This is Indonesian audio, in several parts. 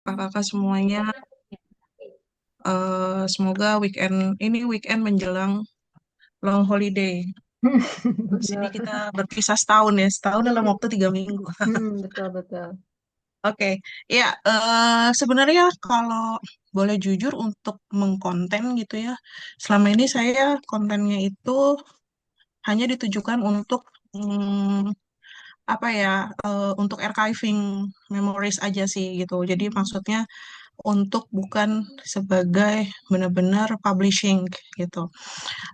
Kakak semuanya. Semoga weekend menjelang long holiday. Di sini Benar. kita berpisah setahun ya, setahun dalam waktu 3 minggu. Betul betul. Oke, ya, sebenarnya kalau boleh jujur untuk mengkonten gitu ya, selama ini saya kontennya itu hanya ditujukan untuk apa ya, untuk archiving memories aja sih gitu. Jadi maksudnya untuk bukan sebagai benar-benar publishing gitu.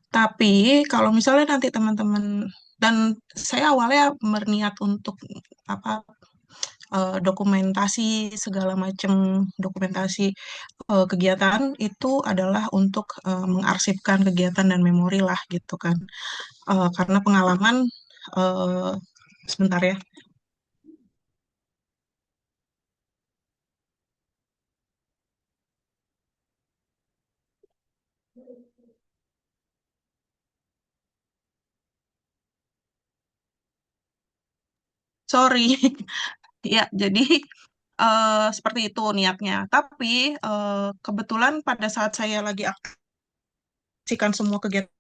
Tapi kalau misalnya nanti teman-teman dan saya awalnya berniat untuk apa, dokumentasi segala macam dokumentasi kegiatan itu adalah untuk mengarsipkan kegiatan dan memori lah gitu kan. Karena pengalaman eh, sebentar ya. Sorry. Ya, jadi seperti itu niatnya. Tapi kebetulan pada saat saya lagi aktifkan semua kegiatan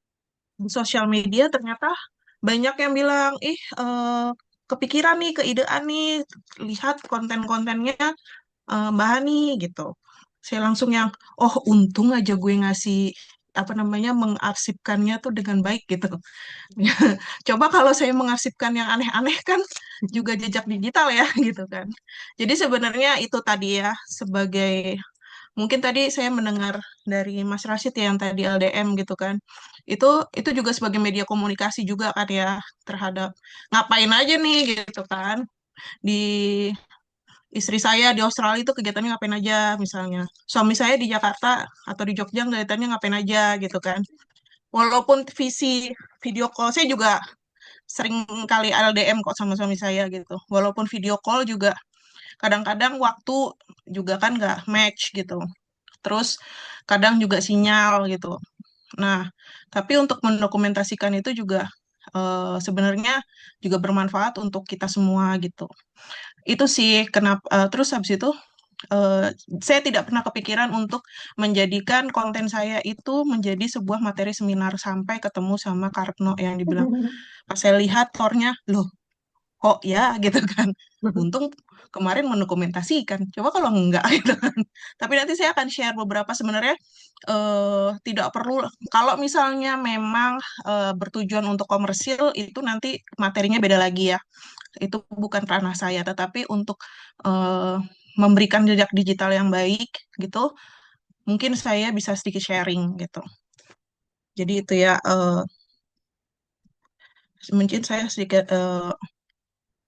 di sosial media, ternyata banyak yang bilang, ih, kepikiran nih, keidean nih, lihat konten-kontennya Mbak Hani gitu. Saya langsung yang, oh untung aja gue ngasih apa namanya mengarsipkannya tuh dengan baik gitu. Coba kalau saya mengarsipkan yang aneh-aneh kan juga jejak digital ya gitu kan. Jadi sebenarnya itu tadi ya sebagai mungkin tadi saya mendengar dari Mas Rashid ya, yang tadi LDM gitu kan. Itu itu juga sebagai media komunikasi juga kan ya terhadap ngapain aja nih gitu kan. Di istri saya di Australia itu kegiatannya ngapain aja misalnya. Suami saya di Jakarta atau di Jogja kegiatannya ngapain aja gitu kan. Walaupun video call saya juga sering kali LDM kok sama suami saya gitu. Walaupun video call juga kadang-kadang waktu juga kan nggak match gitu. Terus kadang juga sinyal gitu. Nah, tapi untuk mendokumentasikan itu juga sebenarnya juga bermanfaat untuk kita semua gitu. Itu sih kenapa. Terus habis itu eh, saya tidak pernah kepikiran untuk menjadikan konten saya itu menjadi sebuah materi seminar sampai ketemu sama Kartno yang dibilang pas saya lihat tornya, loh kok ya gitu kan. Untung kemarin mendokumentasikan. Coba kalau enggak gitu kan. Tapi nanti saya akan share beberapa sebenarnya tidak perlu kalau misalnya memang bertujuan untuk komersil itu nanti materinya beda lagi ya. Itu bukan ranah saya, tetapi untuk eh, memberikan jejak digital yang baik gitu, mungkin saya bisa sedikit sharing gitu. Jadi itu ya mungkin saya sedikit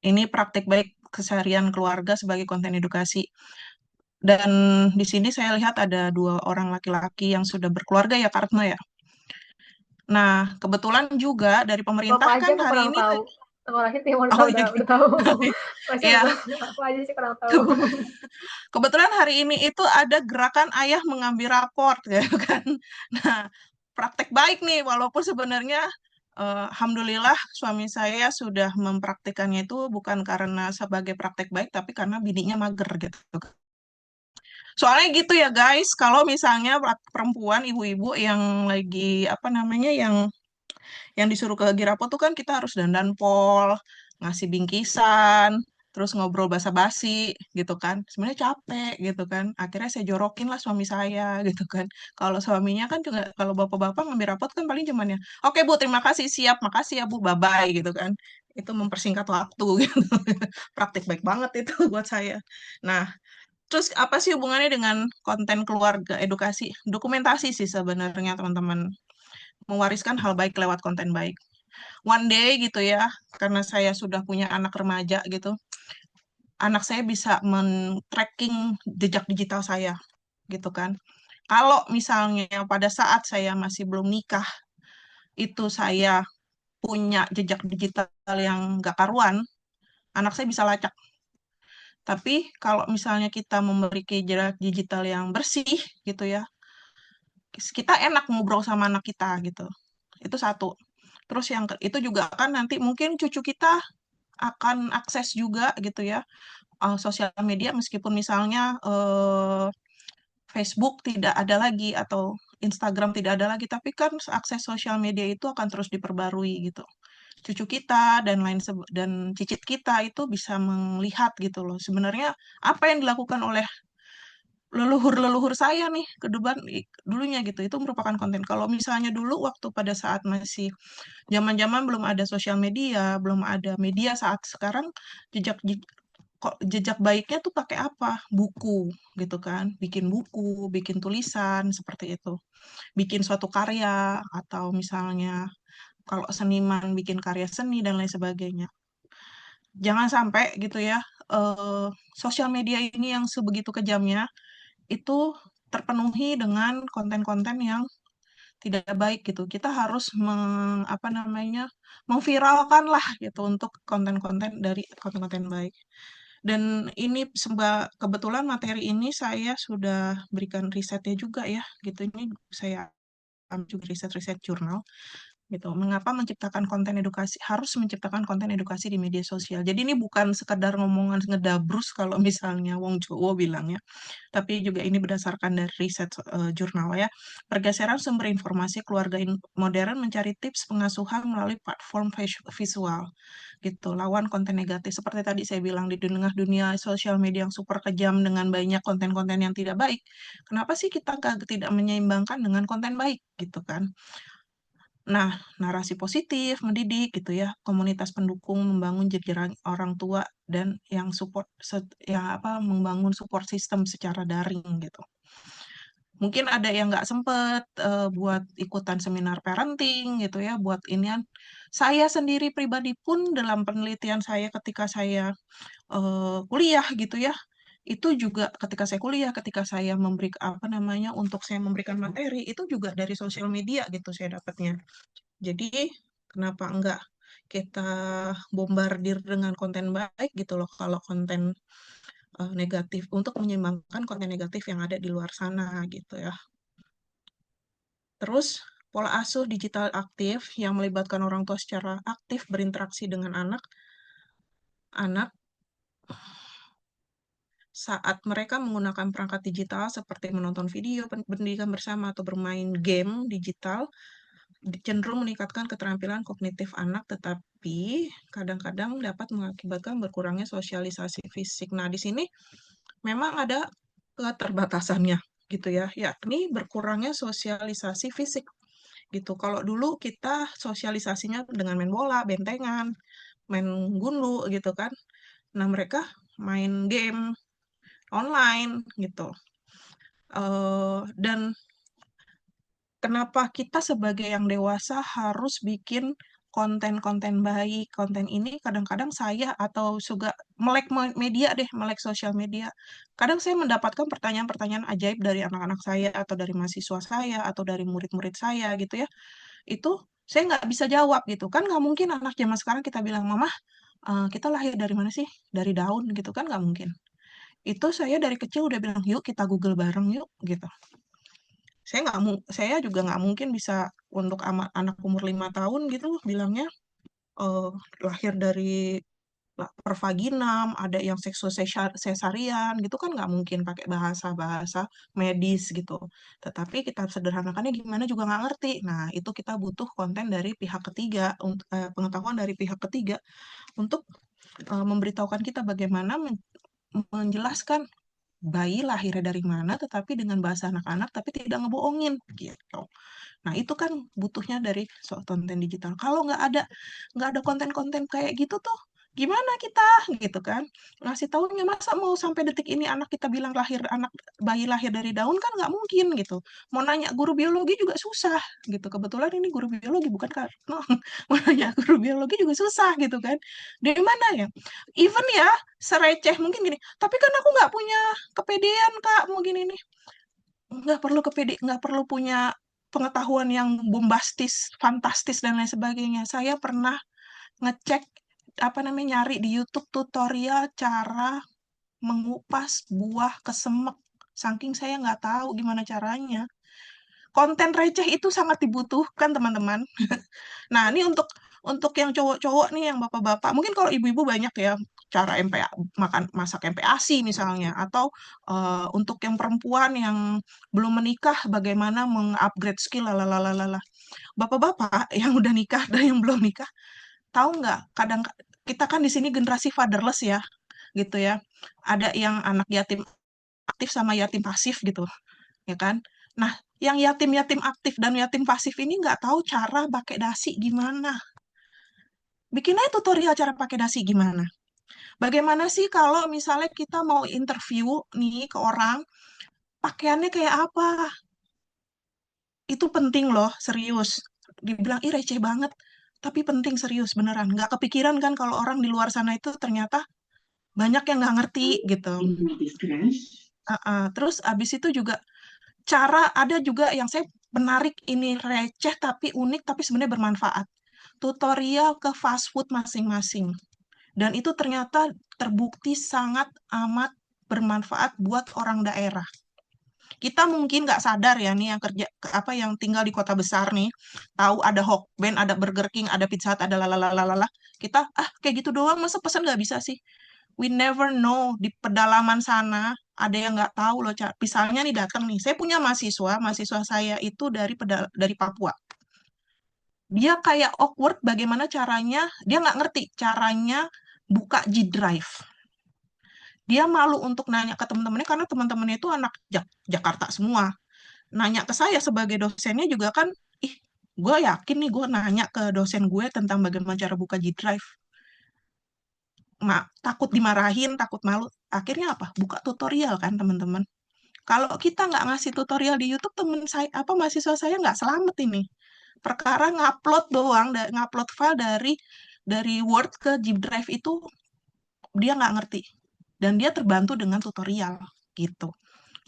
ini praktik baik keseharian keluarga sebagai konten edukasi. Dan di sini saya lihat ada dua orang laki-laki yang sudah berkeluarga ya Kartno ya. Nah, kebetulan juga dari Apa pemerintah aja kan aku hari kurang ini, tahu. Kalau Rashid yang udah oh udah, iya, udah tahu. Masih udah ya, tahu. Aku aja sih kurang tahu. kebetulan hari ini itu ada gerakan ayah mengambil raport ya kan. Nah, praktek baik nih walaupun sebenarnya alhamdulillah suami saya sudah mempraktikannya itu bukan karena sebagai praktek baik tapi karena bininya mager gitu. Soalnya gitu ya guys, kalau misalnya perempuan ibu-ibu yang lagi apa namanya yang disuruh ke Girapo tuh kan kita harus dandan pol, ngasih bingkisan, terus ngobrol basa-basi gitu kan. Sebenarnya capek gitu kan. Akhirnya saya jorokin lah suami saya gitu kan. Kalau suaminya kan juga kalau bapak-bapak ngambil rapot kan paling cuman ya, oke Bu, terima kasih siap, makasih ya Bu, bye-bye gitu kan. Itu mempersingkat waktu gitu. Praktik baik banget itu buat saya. Nah, terus apa sih hubungannya dengan konten keluarga edukasi? Dokumentasi sih sebenarnya teman-teman. Mewariskan hal baik lewat konten baik. One day gitu ya, karena saya sudah punya anak remaja gitu, anak saya bisa men-tracking jejak digital saya gitu kan. Kalau misalnya pada saat saya masih belum nikah, itu saya punya jejak digital yang gak karuan, anak saya bisa lacak. Tapi kalau misalnya kita memiliki jejak digital yang bersih gitu ya, kita enak ngobrol sama anak kita gitu. Itu satu. Terus itu juga kan nanti mungkin cucu kita akan akses juga gitu ya sosial media meskipun misalnya Facebook tidak ada lagi atau Instagram tidak ada lagi, tapi kan akses sosial media itu akan terus diperbarui gitu. Cucu kita dan dan cicit kita itu bisa melihat gitu loh. Sebenarnya apa yang dilakukan oleh leluhur-leluhur saya nih ke depan dulunya gitu. Itu merupakan konten. Kalau misalnya dulu waktu pada saat masih zaman-zaman belum ada sosial media, belum ada media saat sekarang, jejak kok jejak baiknya tuh pakai apa? Buku gitu kan. Bikin buku, bikin tulisan seperti itu. Bikin suatu karya atau misalnya kalau seniman bikin karya seni dan lain sebagainya. Jangan sampai gitu ya, eh, sosial media ini yang sebegitu kejamnya itu terpenuhi dengan konten-konten yang tidak baik gitu. Kita harus apa namanya, memviralkan lah gitu untuk konten-konten dari konten-konten baik. Dan ini kebetulan materi ini saya sudah berikan risetnya juga ya, gitu. Ini saya ambil juga riset-riset jurnal gitu. Mengapa menciptakan konten edukasi harus menciptakan konten edukasi di media sosial. Jadi ini bukan sekedar ngomongan ngedabrus kalau misalnya Wong Jowo bilangnya, tapi juga ini berdasarkan dari riset jurnal ya. Pergeseran sumber informasi keluarga modern mencari tips pengasuhan melalui platform visual gitu. Lawan konten negatif seperti tadi saya bilang di tengah dunia sosial media yang super kejam dengan banyak konten-konten yang tidak baik. Kenapa sih kita tidak menyeimbangkan dengan konten baik gitu kan? Nah, narasi positif, mendidik gitu ya, komunitas pendukung membangun jejaring orang tua dan yang support yang apa membangun support system secara daring gitu. Mungkin ada yang nggak sempet buat ikutan seminar parenting gitu ya, buat inian. Saya sendiri pribadi pun dalam penelitian saya ketika saya kuliah gitu ya, itu juga ketika saya kuliah, ketika saya memberi apa namanya untuk saya memberikan materi itu juga dari sosial media gitu saya dapatnya. Jadi kenapa enggak kita bombardir dengan konten baik gitu loh kalau konten negatif untuk menyeimbangkan konten negatif yang ada di luar sana gitu ya. Terus pola asuh digital aktif yang melibatkan orang tua secara aktif berinteraksi dengan anak saat mereka menggunakan perangkat digital seperti menonton video pendidikan bersama atau bermain game digital cenderung meningkatkan keterampilan kognitif anak, tetapi kadang-kadang dapat mengakibatkan berkurangnya sosialisasi fisik. Nah, di sini memang ada keterbatasannya gitu ya, yakni berkurangnya sosialisasi fisik gitu. Kalau dulu kita sosialisasinya dengan main bola, bentengan, main gundu gitu kan. Nah, mereka main game online gitu. Dan kenapa kita sebagai yang dewasa harus bikin konten-konten baik, konten ini kadang-kadang saya atau juga melek media deh, melek sosial media. Kadang saya mendapatkan pertanyaan-pertanyaan ajaib dari anak-anak saya atau dari mahasiswa saya atau dari murid-murid saya gitu ya. Itu saya nggak bisa jawab gitu. Kan nggak mungkin anak zaman sekarang kita bilang, Mama, kita lahir dari mana sih? Dari daun gitu kan nggak mungkin. Itu saya dari kecil udah bilang, yuk kita Google bareng yuk gitu. Saya juga nggak mungkin bisa untuk anak umur 5 tahun gitu bilangnya eh, lahir dari pervaginam, ada yang sesarian gitu kan nggak mungkin pakai bahasa-bahasa medis gitu. Tetapi kita sederhanakannya gimana juga nggak ngerti. Nah, itu kita butuh konten dari pihak ketiga, pengetahuan dari pihak ketiga untuk memberitahukan kita bagaimana menjelaskan bayi lahirnya dari mana, tetapi dengan bahasa anak-anak, tapi tidak ngebohongin gitu. Nah, itu kan butuhnya dari konten digital. Kalau nggak ada konten-konten kayak gitu tuh, gimana kita gitu kan? Ngasih taunya masa mau sampai detik ini anak kita bilang bayi lahir dari daun kan nggak mungkin gitu. Mau nanya guru biologi juga susah gitu. Kebetulan ini guru biologi bukan karena mau nanya guru biologi juga susah gitu kan. Dari mana ya? Even ya sereceh mungkin gini. Tapi kan aku nggak punya kepedean Kak mau gini nih nggak perlu punya pengetahuan yang bombastis, fantastis dan lain sebagainya. Saya pernah ngecek apa namanya nyari di YouTube tutorial cara mengupas buah kesemek. Saking saya nggak tahu gimana caranya. Konten receh itu sangat dibutuhkan teman-teman. Nah ini untuk yang cowok-cowok nih yang bapak-bapak, mungkin kalau ibu-ibu banyak ya. cara masak MPASI misalnya, atau untuk yang perempuan yang belum menikah bagaimana mengupgrade skill lalalalala. Bapak-bapak yang udah nikah dan yang belum nikah, tahu nggak? Kadang kita kan di sini generasi fatherless ya, gitu ya. Ada yang anak yatim aktif sama yatim pasif gitu, ya kan? Nah, yang yatim-yatim aktif dan yatim pasif ini nggak tahu cara pakai dasi gimana. Bikin aja tutorial cara pakai dasi gimana. Bagaimana sih kalau misalnya kita mau interview nih ke orang, pakaiannya kayak apa? Itu penting loh, serius. Dibilang, ih receh banget. Tapi penting, serius, beneran. Nggak kepikiran kan kalau orang di luar sana itu ternyata banyak yang nggak ngerti gitu. Terus abis itu juga ada juga yang saya menarik, ini receh tapi unik tapi sebenarnya bermanfaat. Tutorial ke fast food masing-masing. Dan itu ternyata terbukti sangat amat bermanfaat buat orang daerah. Kita mungkin nggak sadar ya nih yang kerja apa yang tinggal di kota besar nih, tahu ada Hokben, ada Burger King, ada Pizza Hut, ada lalalalala. Kita kayak gitu doang, masa pesan nggak bisa sih? We never know di pedalaman sana ada yang nggak tahu loh. Misalnya nih datang nih, saya punya mahasiswa saya itu dari Papua. Dia kayak awkward bagaimana caranya, dia nggak ngerti caranya buka G Drive. Dia malu untuk nanya ke teman-temannya karena teman-temannya itu anak Jakarta semua. Nanya ke saya sebagai dosennya juga kan, ih, gue yakin nih gue nanya ke dosen gue tentang bagaimana cara buka G Drive. Takut dimarahin, takut malu. Akhirnya apa? Buka tutorial kan teman-teman. Kalau kita nggak ngasih tutorial di YouTube, temen saya, mahasiswa saya nggak selamat ini. Perkara ngupload doang, ngupload file dari Word ke G Drive itu dia nggak ngerti. Dan dia terbantu dengan tutorial gitu.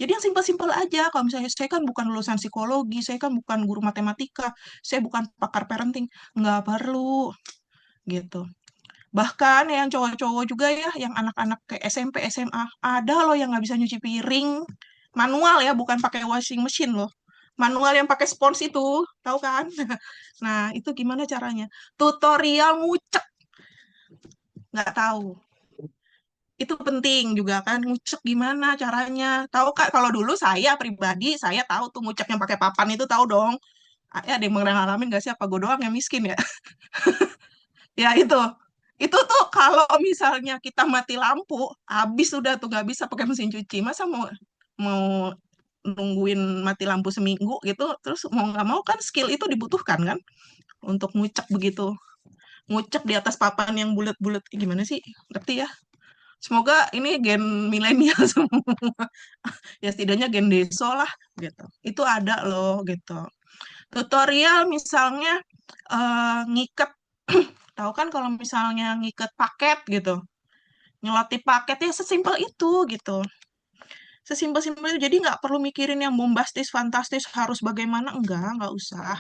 Jadi yang simpel-simpel aja. Kalau misalnya saya kan bukan lulusan psikologi, saya kan bukan guru matematika, saya bukan pakar parenting, nggak perlu gitu. Bahkan yang cowok-cowok juga ya, yang anak-anak ke SMP, SMA, ada loh yang nggak bisa nyuci piring manual ya, bukan pakai washing machine loh. Manual yang pakai spons itu, tahu kan? Nah, itu gimana caranya? Tutorial ngucek, nggak tahu. Itu penting juga kan, ngucek gimana caranya. Tahu Kak, kalau dulu saya pribadi, saya tahu tuh ngucek yang pakai papan itu tahu dong. Ada yang pernah ngalamin nggak sih? Apa gue doang yang miskin ya? Ya itu. Itu tuh kalau misalnya kita mati lampu, habis udah tuh nggak bisa pakai mesin cuci. Masa mau mau nungguin mati lampu seminggu gitu, terus mau nggak mau kan skill itu dibutuhkan kan untuk ngucek begitu. Ngucek di atas papan yang bulat-bulat. Gimana sih? Ngerti ya? Semoga ini gen milenial semua. Ya setidaknya gen deso lah gitu. Itu ada loh gitu. Tutorial misalnya ngiket, tahu kan kalau misalnya ngiket paket gitu, ngelotip paket ya sesimpel itu gitu. Sesimpel-simpel itu, jadi nggak perlu mikirin yang bombastis, fantastis, harus bagaimana, nggak usah.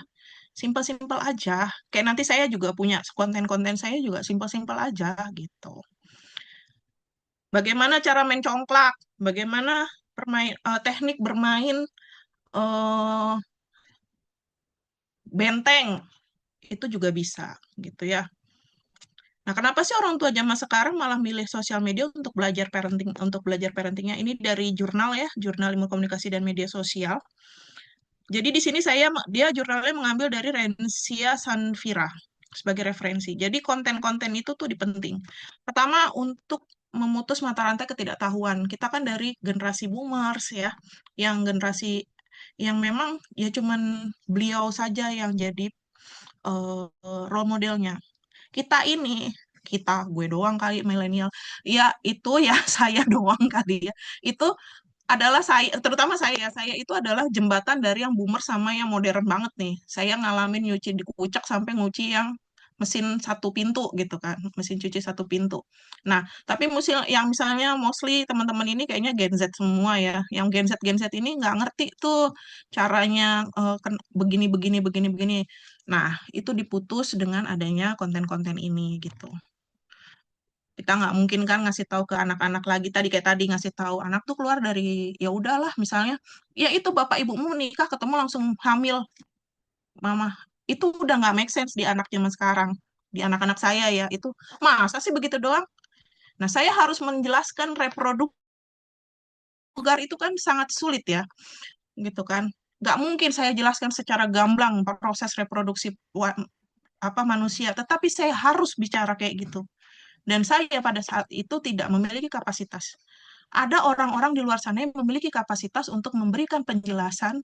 Simpel-simpel aja. Kayak nanti saya juga punya konten-konten saya juga simpel-simpel aja gitu. Bagaimana cara main congklak, bagaimana teknik bermain eh, benteng, itu juga bisa gitu ya. Nah, kenapa sih orang tua zaman sekarang malah milih sosial media untuk belajar parentingnya? Ini dari jurnal ya, Jurnal Ilmu Komunikasi dan Media Sosial. Jadi di sini dia jurnalnya mengambil dari Rensia Sanfira sebagai referensi. Jadi konten-konten itu tuh dipenting. Pertama, untuk memutus mata rantai ketidaktahuan. Kita kan dari generasi boomers ya, yang generasi yang memang ya cuman beliau saja yang jadi role modelnya. Kita ini, gue doang kali milenial. Ya itu ya saya doang kali ya. Itu adalah terutama saya itu adalah jembatan dari yang boomer sama yang modern banget nih. Saya ngalamin nyuci di kucek sampai nyuci yang mesin satu pintu gitu kan, mesin cuci satu pintu. Nah, tapi yang misalnya mostly teman-teman ini kayaknya Gen Z semua ya. Yang Gen Z ini nggak ngerti tuh caranya begini begini begini begini. Nah, itu diputus dengan adanya konten-konten ini gitu. Kita nggak mungkin kan ngasih tahu ke anak-anak lagi kayak tadi ngasih tahu anak tuh keluar dari, ya udahlah misalnya ya itu bapak ibumu nikah ketemu langsung hamil mama, itu udah nggak make sense di anak zaman sekarang, di anak-anak saya ya itu masa sih begitu doang. Nah, saya harus menjelaskan reproduksi vulgar itu kan sangat sulit ya, gitu kan. Nggak mungkin saya jelaskan secara gamblang proses reproduksi manusia, tetapi saya harus bicara kayak gitu. Dan saya pada saat itu tidak memiliki kapasitas. Ada orang-orang di luar sana yang memiliki kapasitas untuk memberikan penjelasan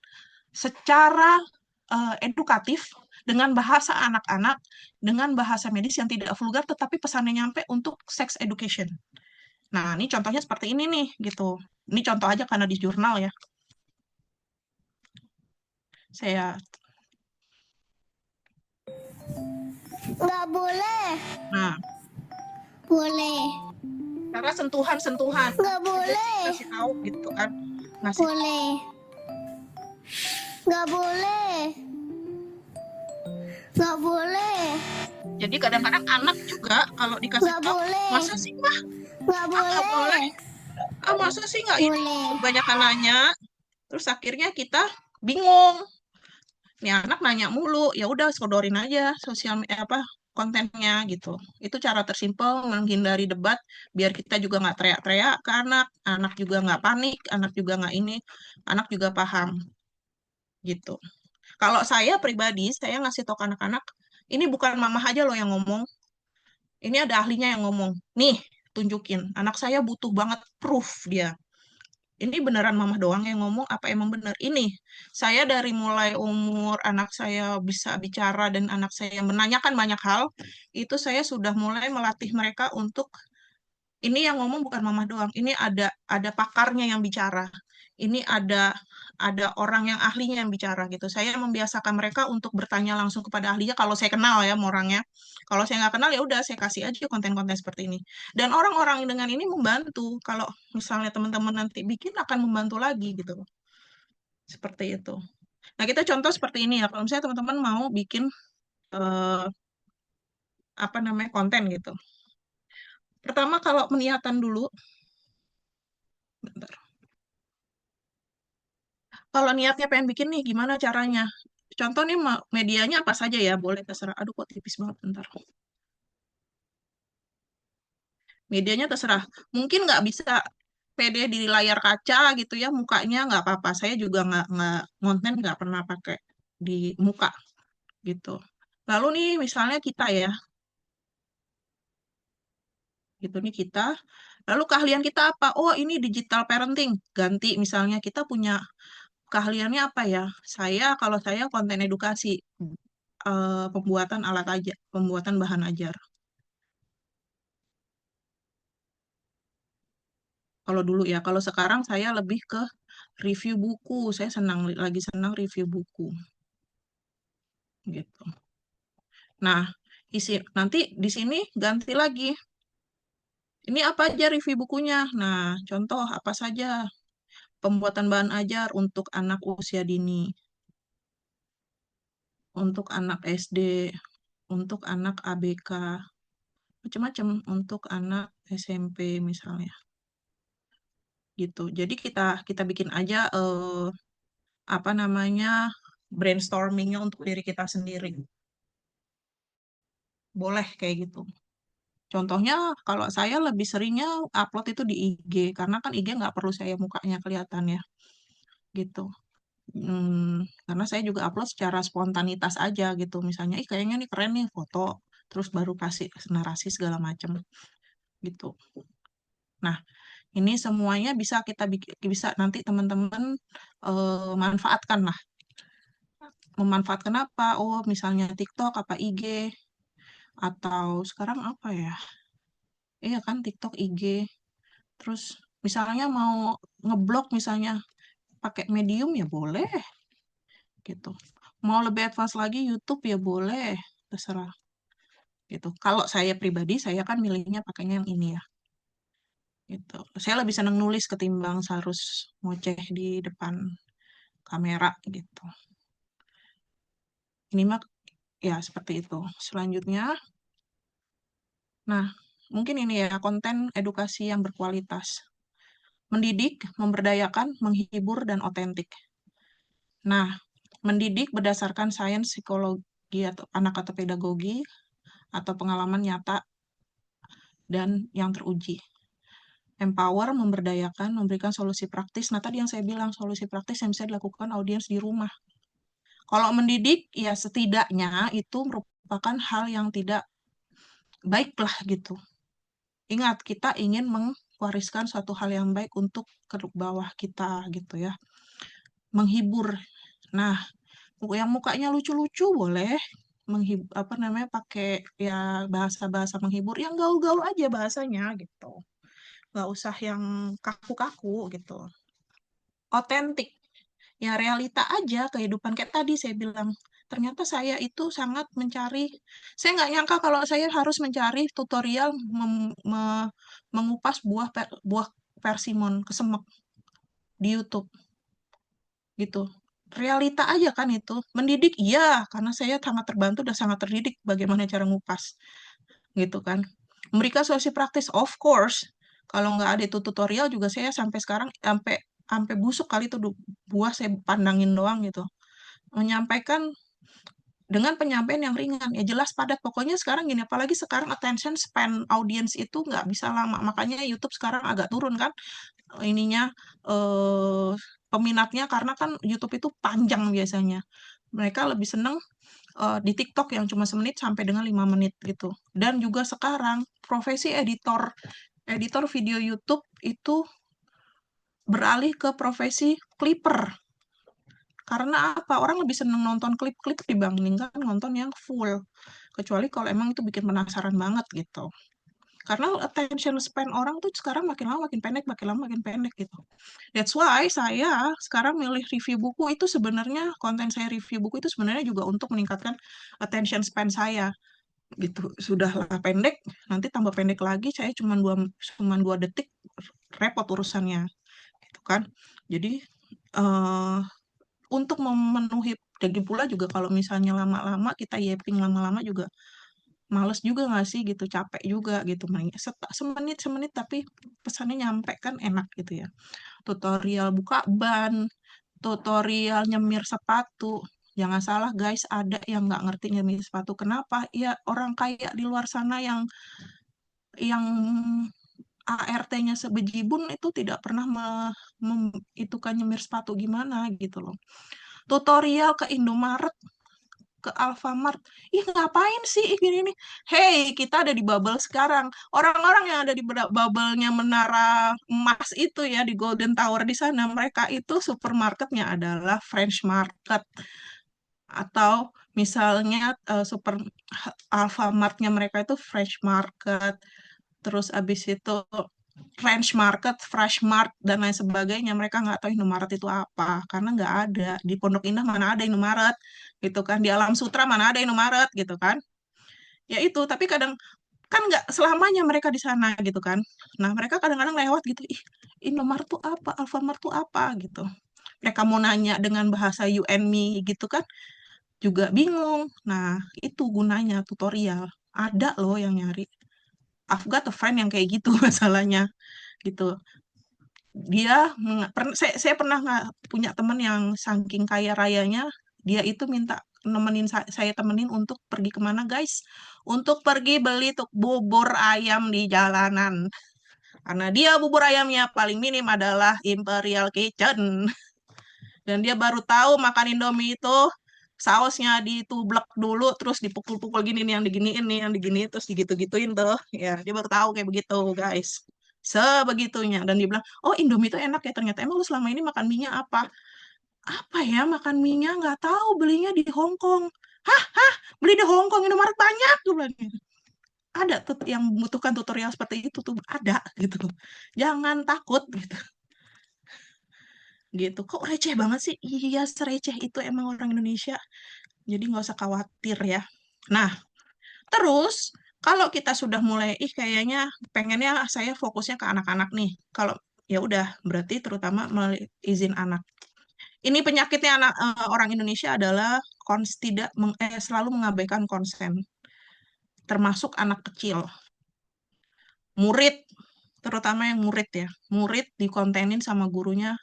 secara edukatif dengan bahasa anak-anak, dengan bahasa medis yang tidak vulgar, tetapi pesannya nyampe untuk sex education. Nah, ini contohnya seperti ini nih, gitu. Ini contoh aja karena di jurnal ya. Saya, Nggak boleh. nah, Boleh. karena sentuhan-sentuhan, Nggak saya boleh. kasih tahu gitu kan. Ngasih Boleh. Nggak boleh. Nggak boleh. Jadi kadang-kadang anak juga kalau dikasih Nggak tahu, boleh. masa sih mah? Nggak Nggak boleh. boleh. Masa sih nggak ini? Boleh. Banyak nanya. Terus akhirnya kita bingung. Nih anak nanya mulu, ya udah sodorin aja sosial kontennya gitu. Itu cara tersimpel menghindari debat, biar kita juga nggak teriak-teriak ke anak, anak juga nggak panik, anak juga nggak ini, anak juga paham gitu. Kalau saya pribadi, saya ngasih tahu ke anak-anak, ini bukan mama aja loh yang ngomong, ini ada ahlinya yang ngomong. Nih, tunjukin. Anak saya butuh banget proof dia. Ini beneran mama doang yang ngomong, apa emang bener? Ini, saya dari mulai umur anak saya bisa bicara dan anak saya menanyakan banyak hal, itu saya sudah mulai melatih mereka untuk, ini yang ngomong bukan mama doang, ini ada pakarnya yang bicara. Ini ada orang yang ahlinya yang bicara gitu. Saya membiasakan mereka untuk bertanya langsung kepada ahlinya kalau saya kenal ya sama orangnya. Kalau saya nggak kenal ya udah saya kasih aja konten-konten seperti ini. Dan orang-orang dengan ini membantu. Kalau misalnya teman-teman nanti bikin akan membantu lagi gitu. Seperti itu. Nah, kita contoh seperti ini ya. Kalau misalnya teman-teman mau bikin eh, konten gitu. Pertama kalau meniatan dulu, bentar. Kalau niatnya pengen bikin nih, gimana caranya? Contoh nih medianya apa saja ya, boleh terserah. Aduh kok tipis banget, bentar. Medianya terserah. Mungkin nggak bisa pede di layar kaca gitu ya, mukanya nggak apa-apa. Saya juga nggak konten nggak pernah pakai di muka gitu. Lalu nih misalnya kita ya, gitu nih kita. Lalu keahlian kita apa? Oh ini digital parenting. Ganti misalnya kita punya keahliannya apa ya? Kalau saya konten edukasi, pembuatan alat aja, pembuatan bahan ajar. Kalau dulu ya, kalau sekarang saya lebih ke review buku. Saya lagi senang review buku gitu. Nah, nanti di sini ganti lagi. Ini apa aja review bukunya? Nah, contoh apa saja pembuatan bahan ajar untuk anak usia dini, untuk anak SD, untuk anak ABK, macam-macam untuk anak SMP misalnya. Gitu. Jadi kita bikin aja apa namanya brainstormingnya untuk diri kita sendiri. Boleh kayak gitu. Contohnya kalau saya lebih seringnya upload itu di IG karena kan IG nggak perlu saya mukanya kelihatan ya gitu. Karena saya juga upload secara spontanitas aja gitu. Misalnya, ih kayaknya nih keren nih foto, terus baru kasih narasi segala macam gitu. Nah, ini semuanya bisa kita bikin, bisa nanti teman-teman manfaatkan lah. Memanfaatkan apa? Oh, misalnya TikTok apa IG atau sekarang apa ya? Iya kan TikTok, IG. Terus misalnya mau ngeblok misalnya pakai Medium ya boleh gitu. Mau lebih advance lagi YouTube ya boleh, terserah gitu. Kalau saya pribadi saya kan milihnya pakainya yang ini ya. Gitu. Saya lebih senang nulis ketimbang harus ngoceh di depan kamera gitu. Ini mah ya seperti itu. Selanjutnya, nah mungkin ini ya konten edukasi yang berkualitas. Mendidik, memberdayakan, menghibur, dan otentik. Nah, mendidik berdasarkan sains psikologi atau anak atau pedagogi atau pengalaman nyata dan yang teruji. empower, memberdayakan, memberikan solusi praktis. Nah, tadi yang saya bilang, solusi praktis yang bisa dilakukan audiens di rumah. Kalau mendidik, ya setidaknya itu merupakan hal yang tidak baik lah gitu. Ingat, kita ingin mewariskan suatu hal yang baik untuk ke bawah kita gitu ya. Menghibur. Nah, yang mukanya lucu-lucu boleh apa namanya, pakai ya bahasa-bahasa menghibur yang gaul-gaul aja bahasanya gitu. Nggak usah yang kaku-kaku gitu. Otentik. Ya realita aja kehidupan kayak tadi saya bilang. Ternyata saya itu sangat mencari, saya nggak nyangka kalau saya harus mencari tutorial mengupas buah persimon kesemek di YouTube gitu. Realita aja kan itu. Mendidik iya, karena saya sangat terbantu dan sangat terdidik bagaimana cara ngupas gitu kan. Memberikan solusi praktis, of course. Kalau nggak ada itu tutorial juga saya sampai sekarang sampai sampai busuk kali itu buah saya pandangin doang gitu. Menyampaikan dengan penyampaian yang ringan, ya jelas padat. Pokoknya sekarang gini, apalagi sekarang attention span audience itu nggak bisa lama. Makanya YouTube sekarang agak turun kan ininya eh, peminatnya karena kan YouTube itu panjang biasanya. Mereka lebih seneng di TikTok yang cuma semenit sampai dengan 5 menit gitu. Dan juga sekarang profesi editor video YouTube itu beralih ke profesi clipper. Karena apa? Orang lebih seneng nonton klip-klip dibandingkan nonton yang full. Kecuali kalau emang itu bikin penasaran banget gitu. Karena attention span orang tuh sekarang makin lama makin pendek, makin lama makin pendek gitu. That's why saya sekarang milih review buku itu sebenarnya, konten saya review buku itu sebenarnya juga untuk meningkatkan attention span saya gitu. Sudahlah pendek, nanti tambah pendek lagi, saya cuma 2 detik repot urusannya gitu kan. Jadi eh untuk memenuhi, jadi pula juga kalau misalnya lama-lama kita yaping lama-lama juga males juga nggak sih gitu, capek juga gitu, main semenit semenit tapi pesannya nyampe kan enak gitu ya. Tutorial buka ban, tutorial nyemir sepatu, jangan salah guys, ada yang nggak ngerti nyemir sepatu. Kenapa? Ya orang kaya di luar sana yang ART-nya sebejibun itu tidak pernah itu kan nyemir sepatu gimana gitu loh. Tutorial ke Indomaret, ke Alfamart. Ih, ngapain sih gini nih? Hey, kita ada di bubble sekarang. Orang-orang yang ada di bubble-nya Menara Emas itu ya, di Golden Tower di sana, mereka itu supermarketnya adalah French Market. Atau misalnya super Alfamart-nya mereka itu Fresh Market. Terus abis itu French Market, Fresh Mart, dan lain sebagainya. Mereka nggak tahu Indomaret itu apa. Karena nggak ada. Di Pondok Indah mana ada Indomaret. Gitu kan. Di Alam Sutra mana ada Indomaret. Gitu kan. Ya itu. Tapi kadang, kan nggak selamanya mereka di sana gitu kan. Nah mereka kadang-kadang lewat gitu. Ih, Indomaret tuh apa? Alfamart tuh apa? Gitu. Mereka mau nanya dengan bahasa you and me gitu kan. Juga bingung. Nah itu gunanya tutorial. Ada loh yang nyari. I've got a friend yang kayak gitu masalahnya gitu. Dia saya pernah nggak punya teman yang saking kaya rayanya, dia itu minta nemenin saya temenin untuk pergi kemana guys, untuk pergi beli bubur ayam di jalanan, karena dia bubur ayamnya paling minim adalah Imperial Kitchen. Dan dia baru tahu makan Indomie itu sausnya ditublek dulu terus dipukul-pukul gini nih, yang diginiin nih, yang digini terus digitu-gituin tuh. Ya, dia baru tahu kayak begitu, guys. Sebegitunya. Dan dia bilang, "Oh, Indomie itu enak ya ternyata. Emang lu selama ini makan mie-nya apa?" Apa ya makan mie-nya? Nggak tahu, belinya di Hong Kong. Hah? Hah? Beli di Hong Kong, Indomaret banyak tuh bilang gitu. Ada tuh yang membutuhkan tutorial seperti itu tuh, ada gitu. Jangan takut gitu. Gitu. Kok receh banget sih? Iya, sereceh itu emang orang Indonesia. Jadi nggak usah khawatir ya. Nah, terus kalau kita sudah mulai, ih kayaknya pengennya saya fokusnya ke anak-anak nih. Kalau ya udah, berarti terutama melalui izin anak. Ini penyakitnya orang Indonesia adalah selalu mengabaikan konsen, termasuk anak kecil, murid, terutama yang murid ya. Murid dikontenin sama gurunya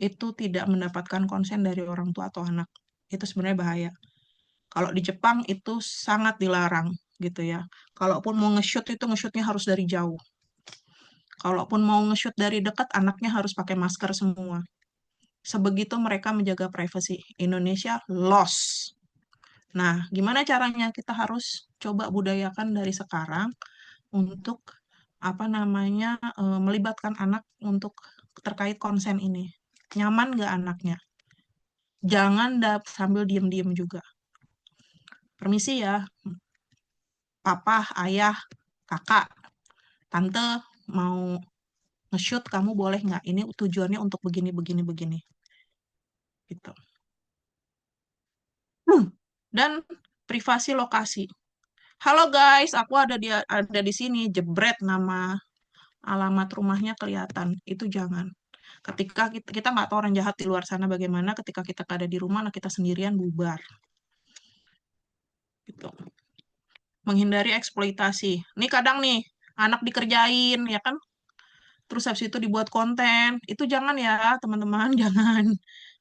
itu tidak mendapatkan konsen dari orang tua atau anak. Itu sebenarnya bahaya. Kalau di Jepang itu sangat dilarang gitu ya. Kalaupun mau nge-shoot itu nge-shootnya harus dari jauh. Kalaupun mau nge-shoot dari dekat, anaknya harus pakai masker semua. Sebegitu mereka menjaga privasi. Indonesia lost. Nah, gimana caranya? Kita harus coba budayakan dari sekarang untuk apa namanya melibatkan anak untuk terkait konsen ini. Nyaman nggak anaknya? Jangan sambil diem-diem juga. Permisi ya, papa, ayah, kakak, tante mau nge-shoot kamu boleh nggak? Ini tujuannya untuk begini, begini, begini. Gitu. Dan privasi lokasi. Halo guys, aku ada di sini. Jebret nama alamat rumahnya kelihatan. Itu jangan. Ketika kita nggak tahu orang jahat di luar sana bagaimana, ketika kita ada di rumah, anak kita sendirian bubar. Gitu. Menghindari eksploitasi. Nih kadang nih, anak dikerjain, ya kan? Terus habis itu dibuat konten. Itu jangan ya, teman-teman. Jangan.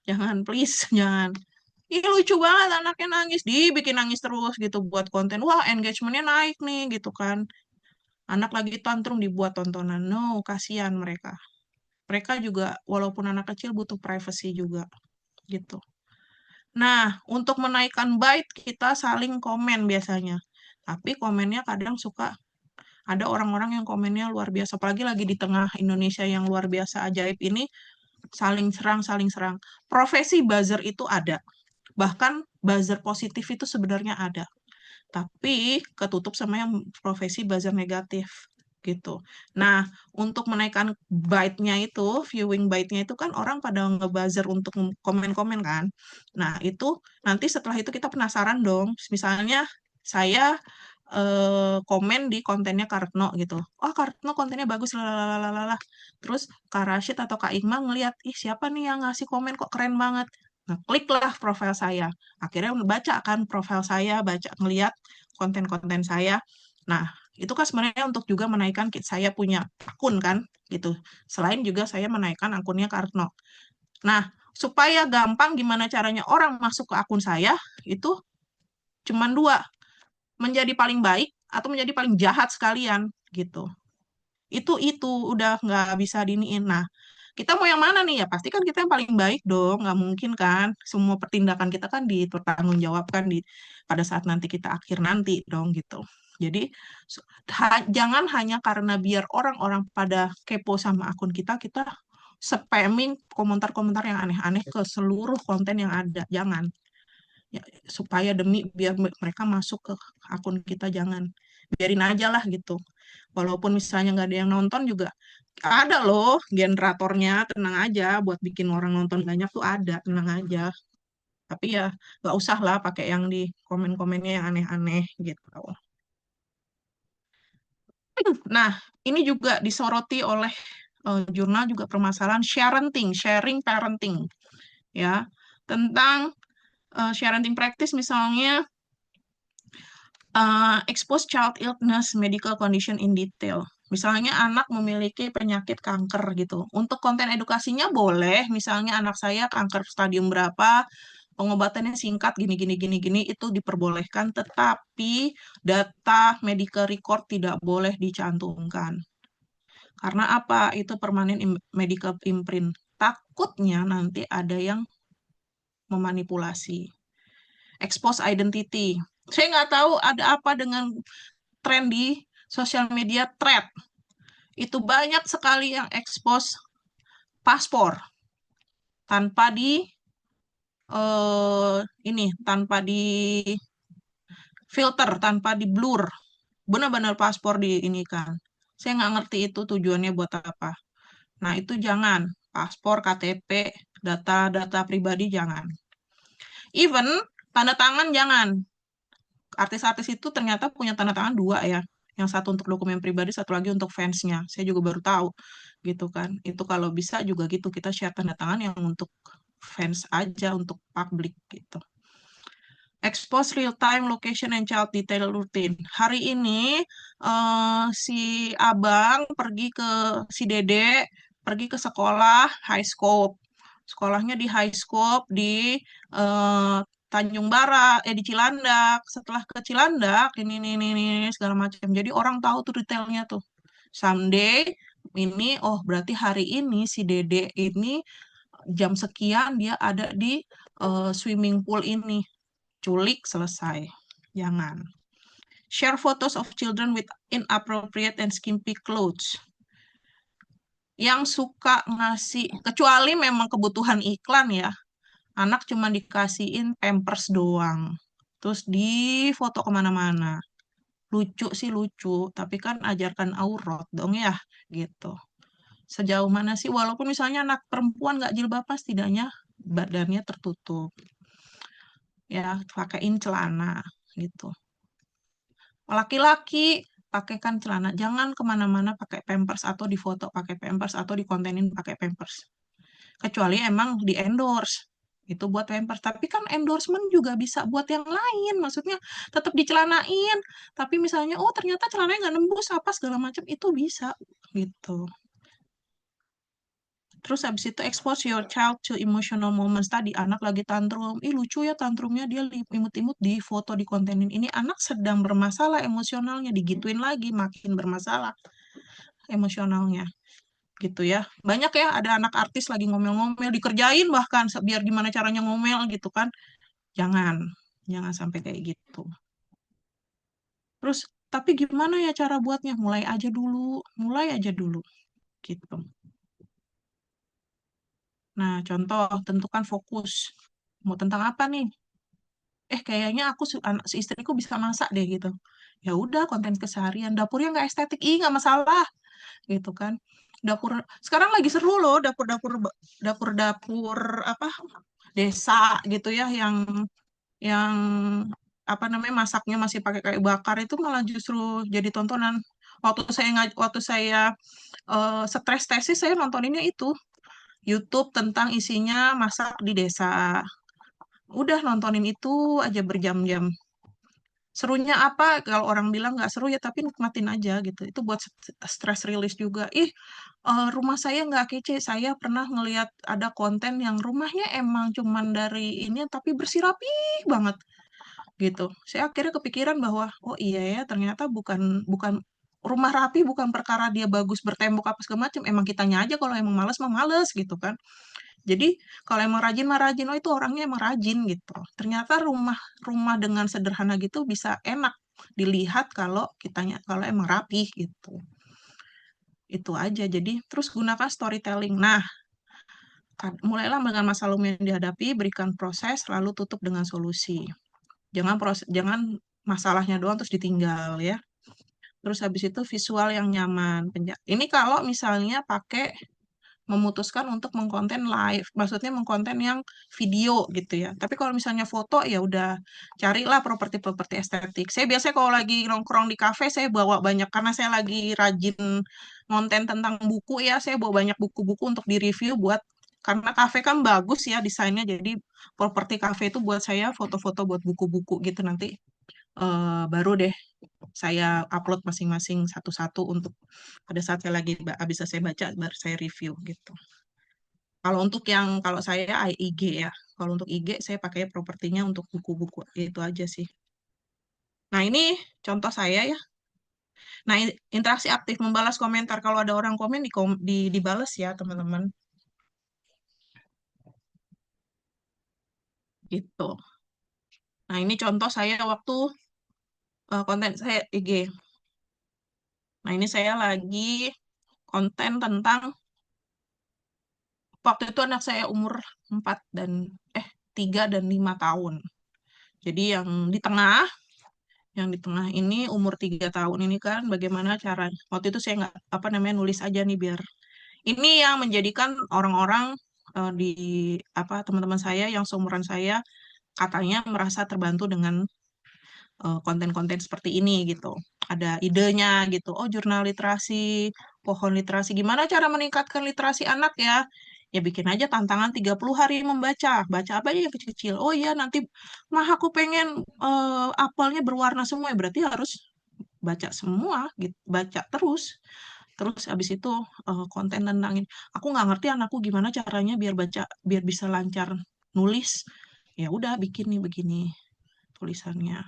Jangan, please. Jangan. Ih, lucu banget anaknya nangis. Dibikin nangis terus gitu buat konten. Wah, engagementnya naik nih, gitu kan. Anak lagi tantrum dibuat tontonan. No, kasihan mereka. Mereka juga, walaupun anak kecil, butuh privacy juga. Gitu. Nah, untuk menaikkan bait, kita saling komen biasanya. Tapi komennya kadang suka ada orang-orang yang komennya luar biasa. Apalagi lagi di tengah Indonesia yang luar biasa ajaib ini, saling serang, saling serang. Profesi buzzer itu ada. Bahkan buzzer positif itu sebenarnya ada. Tapi ketutup sama yang profesi buzzer negatif gitu. Nah, untuk menaikkan bite-nya itu, viewing bite-nya itu kan orang pada nge-buzzer untuk komen-komen kan. Nah, itu nanti setelah itu kita penasaran dong. Misalnya saya komen di kontennya Kartno gitu. Oh, Kartno kontennya bagus lalalala. Terus Kak Rashid atau Kak Iqmah ngeliat, ih siapa nih yang ngasih komen kok keren banget. Nah, kliklah profil saya. Akhirnya baca kan profil saya, baca ngeliat konten-konten saya. Nah, itu kan sebenarnya untuk juga menaikkan saya punya akun kan, gitu. Selain juga saya menaikkan akunnya Kartno. Nah, supaya gampang gimana caranya orang masuk ke akun saya, itu cuman dua, menjadi paling baik atau menjadi paling jahat sekalian, gitu. Itu udah nggak bisa diniin. Nah, kita mau yang mana nih ya? Pasti kan kita yang paling baik dong. Nggak mungkin kan semua pertindakan kita kan dipertanggungjawabkan pada saat nanti kita akhir nanti dong gitu. Jadi jangan hanya karena biar orang-orang pada kepo sama akun kita, kita spamming komentar-komentar yang aneh-aneh ke seluruh konten yang ada. Jangan. Ya, supaya biar mereka masuk ke akun kita, jangan. Biarin aja lah gitu. Walaupun misalnya nggak ada yang nonton juga ada loh generatornya, tenang aja buat bikin orang nonton banyak tuh ada, tenang aja. Tapi ya nggak usah lah pakai yang di komen-komennya yang aneh-aneh gitu. Nah, ini juga disoroti oleh jurnal juga permasalahan sharing parenting ya, tentang sharing practice misalnya expose child illness medical condition in detail. Misalnya anak memiliki penyakit kanker gitu. Untuk konten edukasinya boleh, misalnya anak saya kanker stadium berapa, pengobatannya singkat gini gini gini gini itu diperbolehkan, tetapi data medical record tidak boleh dicantumkan. Karena apa? Itu permanen medical imprint. Takutnya nanti ada yang memanipulasi. Expose identity. Saya nggak tahu ada apa dengan tren di sosial media thread. Itu banyak sekali yang expose paspor tanpa di tanpa di filter, tanpa di blur. Benar-benar paspor di ini kan. Saya nggak ngerti itu tujuannya buat apa. Nah, itu jangan. Paspor, KTP, data-data pribadi jangan. Even tanda tangan jangan. Artis-artis itu ternyata punya tanda tangan dua ya. Yang satu untuk dokumen pribadi, satu lagi untuk fansnya. Saya juga baru tahu gitu kan. Itu kalau bisa juga gitu kita share tanda tangan yang untuk fans aja, untuk publik gitu. Expose real time location and child detail routine. Hari ini si Abang pergi ke si Dede pergi ke sekolah high scope. Sekolahnya di high scope di eh, Tanjung Barat, di Cilandak. Setelah ke Cilandak, ini segala macam. Jadi orang tahu tuh detailnya tuh. Someday ini, oh berarti hari ini si Dede ini jam sekian dia ada di swimming pool ini. Culik, selesai. Jangan. Share photos of children with inappropriate and skimpy clothes. Yang suka ngasih, kecuali memang kebutuhan iklan ya, anak cuma dikasihin pampers doang. Terus di foto kemana-mana. Lucu sih lucu, tapi kan ajarkan aurat dong ya, gitu. Sejauh mana sih, walaupun misalnya anak perempuan nggak jilbaban, setidaknya badannya tertutup. Ya, pakaiin celana, gitu. Laki-laki pakaikan celana, jangan kemana-mana pakai pampers atau di foto pakai pampers atau dikontenin pakai pampers. Kecuali emang di endorse itu buat pampers. Tapi kan endorsement juga bisa buat yang lain, maksudnya tetap dicelanain. Tapi misalnya, oh ternyata celananya nggak nembus apa segala macam itu bisa gitu. Terus habis itu expose your child to emotional moments tadi anak lagi tantrum. Ih lucu ya tantrumnya dia imut-imut di foto di kontenin. Ini anak sedang bermasalah emosionalnya digituin lagi makin bermasalah emosionalnya gitu ya. Banyak ya ada anak artis lagi ngomel-ngomel dikerjain bahkan biar gimana caranya ngomel gitu kan. Jangan jangan sampai kayak gitu. Terus tapi gimana ya cara buatnya? Mulai aja dulu gitu. Nah, contoh tentukan fokus. Mau tentang apa nih? Kayaknya aku si istriku bisa masak deh gitu. Ya udah konten keseharian dapurnya nggak estetik nggak masalah gitu kan. Dapur sekarang lagi seru loh dapur apa desa gitu ya yang apa namanya masaknya masih pakai kayu bakar itu malah justru jadi tontonan. Waktu saya stres tesis saya nontoninnya itu YouTube tentang isinya masak di desa. Udah nontonin itu aja berjam-jam. Serunya apa? Kalau orang bilang nggak seru ya, tapi nikmatin aja gitu. Itu buat stress release juga. Rumah saya nggak kece. Saya pernah ngelihat ada konten yang rumahnya emang cuman dari ini, tapi bersih rapi banget gitu. Saya akhirnya kepikiran bahwa, oh iya ya, ternyata bukan bukan rumah rapi bukan perkara dia bagus bertembok apa segala macam. Emang kitanya aja kalau emang males mah males gitu kan. Jadi kalau emang rajin mah rajin, oh itu orangnya emang rajin gitu. Ternyata rumah dengan sederhana gitu bisa enak dilihat kalau emang rapih gitu. Itu aja. Jadi terus gunakan storytelling. Nah, mulailah dengan masalah yang dihadapi, berikan proses, lalu tutup dengan solusi. Jangan masalahnya doang terus ditinggal ya. Terus habis itu visual yang nyaman. Ini kalau misalnya pakai memutuskan untuk mengkonten live, maksudnya mengkonten yang video gitu ya. Tapi kalau misalnya foto ya udah carilah properti-properti estetik. Saya biasanya kalau lagi nongkrong di kafe saya bawa banyak karena saya lagi rajin konten tentang buku ya, saya bawa banyak buku-buku untuk di-review buat karena kafe kan bagus ya desainnya jadi properti kafe itu buat saya foto-foto buat buku-buku gitu nanti baru deh saya upload masing-masing satu-satu untuk pada saat saya lagi habis saya baca baru saya review gitu. Kalau saya IG ya. Kalau untuk IG saya pakai propertinya untuk buku-buku itu aja sih. Nah, ini contoh saya ya. Nah, interaksi aktif membalas komentar. Kalau ada orang komen dibalas ya, teman-teman. Gitu. Nah, ini contoh saya waktu konten saya IG. Nah, ini saya lagi konten tentang waktu itu anak saya umur 4 dan 3 dan 5 tahun. Jadi yang di tengah ini umur 3 tahun ini kan bagaimana cara waktu itu saya nggak apa namanya nulis aja nih biar ini yang menjadikan orang-orang di apa teman-teman saya yang seumuran saya katanya merasa terbantu dengan konten-konten seperti ini gitu. Ada idenya gitu. Oh, jurnal literasi, pohon literasi. Gimana cara meningkatkan literasi anak ya? Ya bikin aja tantangan 30 hari membaca. Baca apa aja yang kecil-kecil. Oh iya nanti mah aku pengen apelnya berwarna semua. Ya berarti harus baca semua gitu. Baca terus. Terus abis itu konten tentang ini. Aku nggak ngerti anakku gimana caranya biar baca, biar bisa lancar nulis. Ya udah bikin nih begini tulisannya.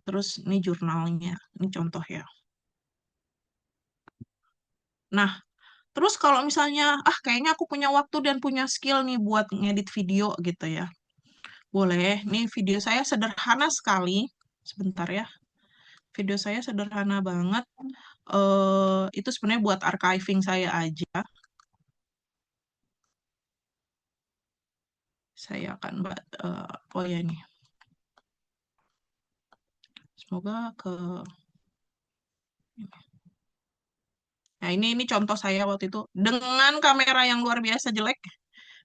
Terus ini jurnalnya, ini contoh ya. Nah, terus kalau misalnya, kayaknya aku punya waktu dan punya skill nih buat ngedit video gitu ya. Boleh, nih video saya sederhana sekali. Sebentar ya. Video saya sederhana banget. Itu sebenarnya buat archiving saya aja. Saya akan oh ya nih. Semoga ke Nah, ini contoh saya waktu itu dengan kamera yang luar biasa jelek,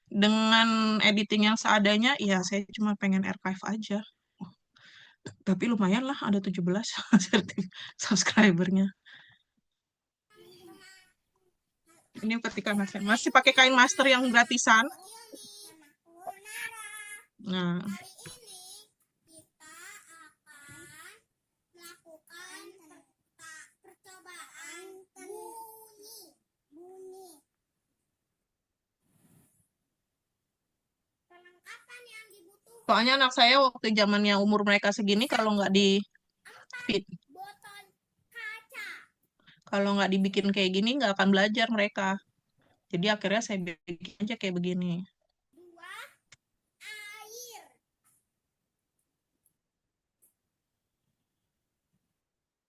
dengan editing yang seadanya, ya saya cuma pengen archive aja. Tapi lumayan lah, ada 17 subscribernya. Ini ketika masih pakai kain master yang gratisan. Nah, soalnya anak saya waktu zamannya umur mereka segini kalau nggak di fit, kalau nggak dibikin kayak gini nggak akan belajar mereka. Jadi akhirnya saya bikin aja kayak begini.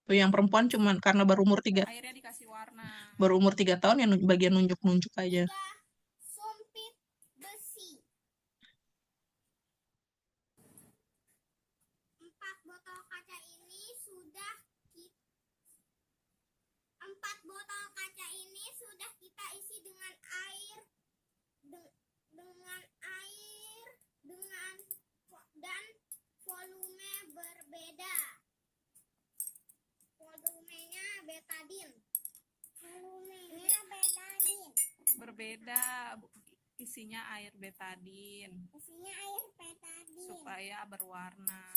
Tuh yang perempuan cuman karena baru umur 3 Airnya dikasih warna. baru umur 3 tahun yang bagian nunjuk-nunjuk aja. Sumpit besi. 4 botol kaca ini sudah kita isi dengan air dan volume berbeda. Volumenya betadin. Berbeda, isinya air betadin supaya berwarna.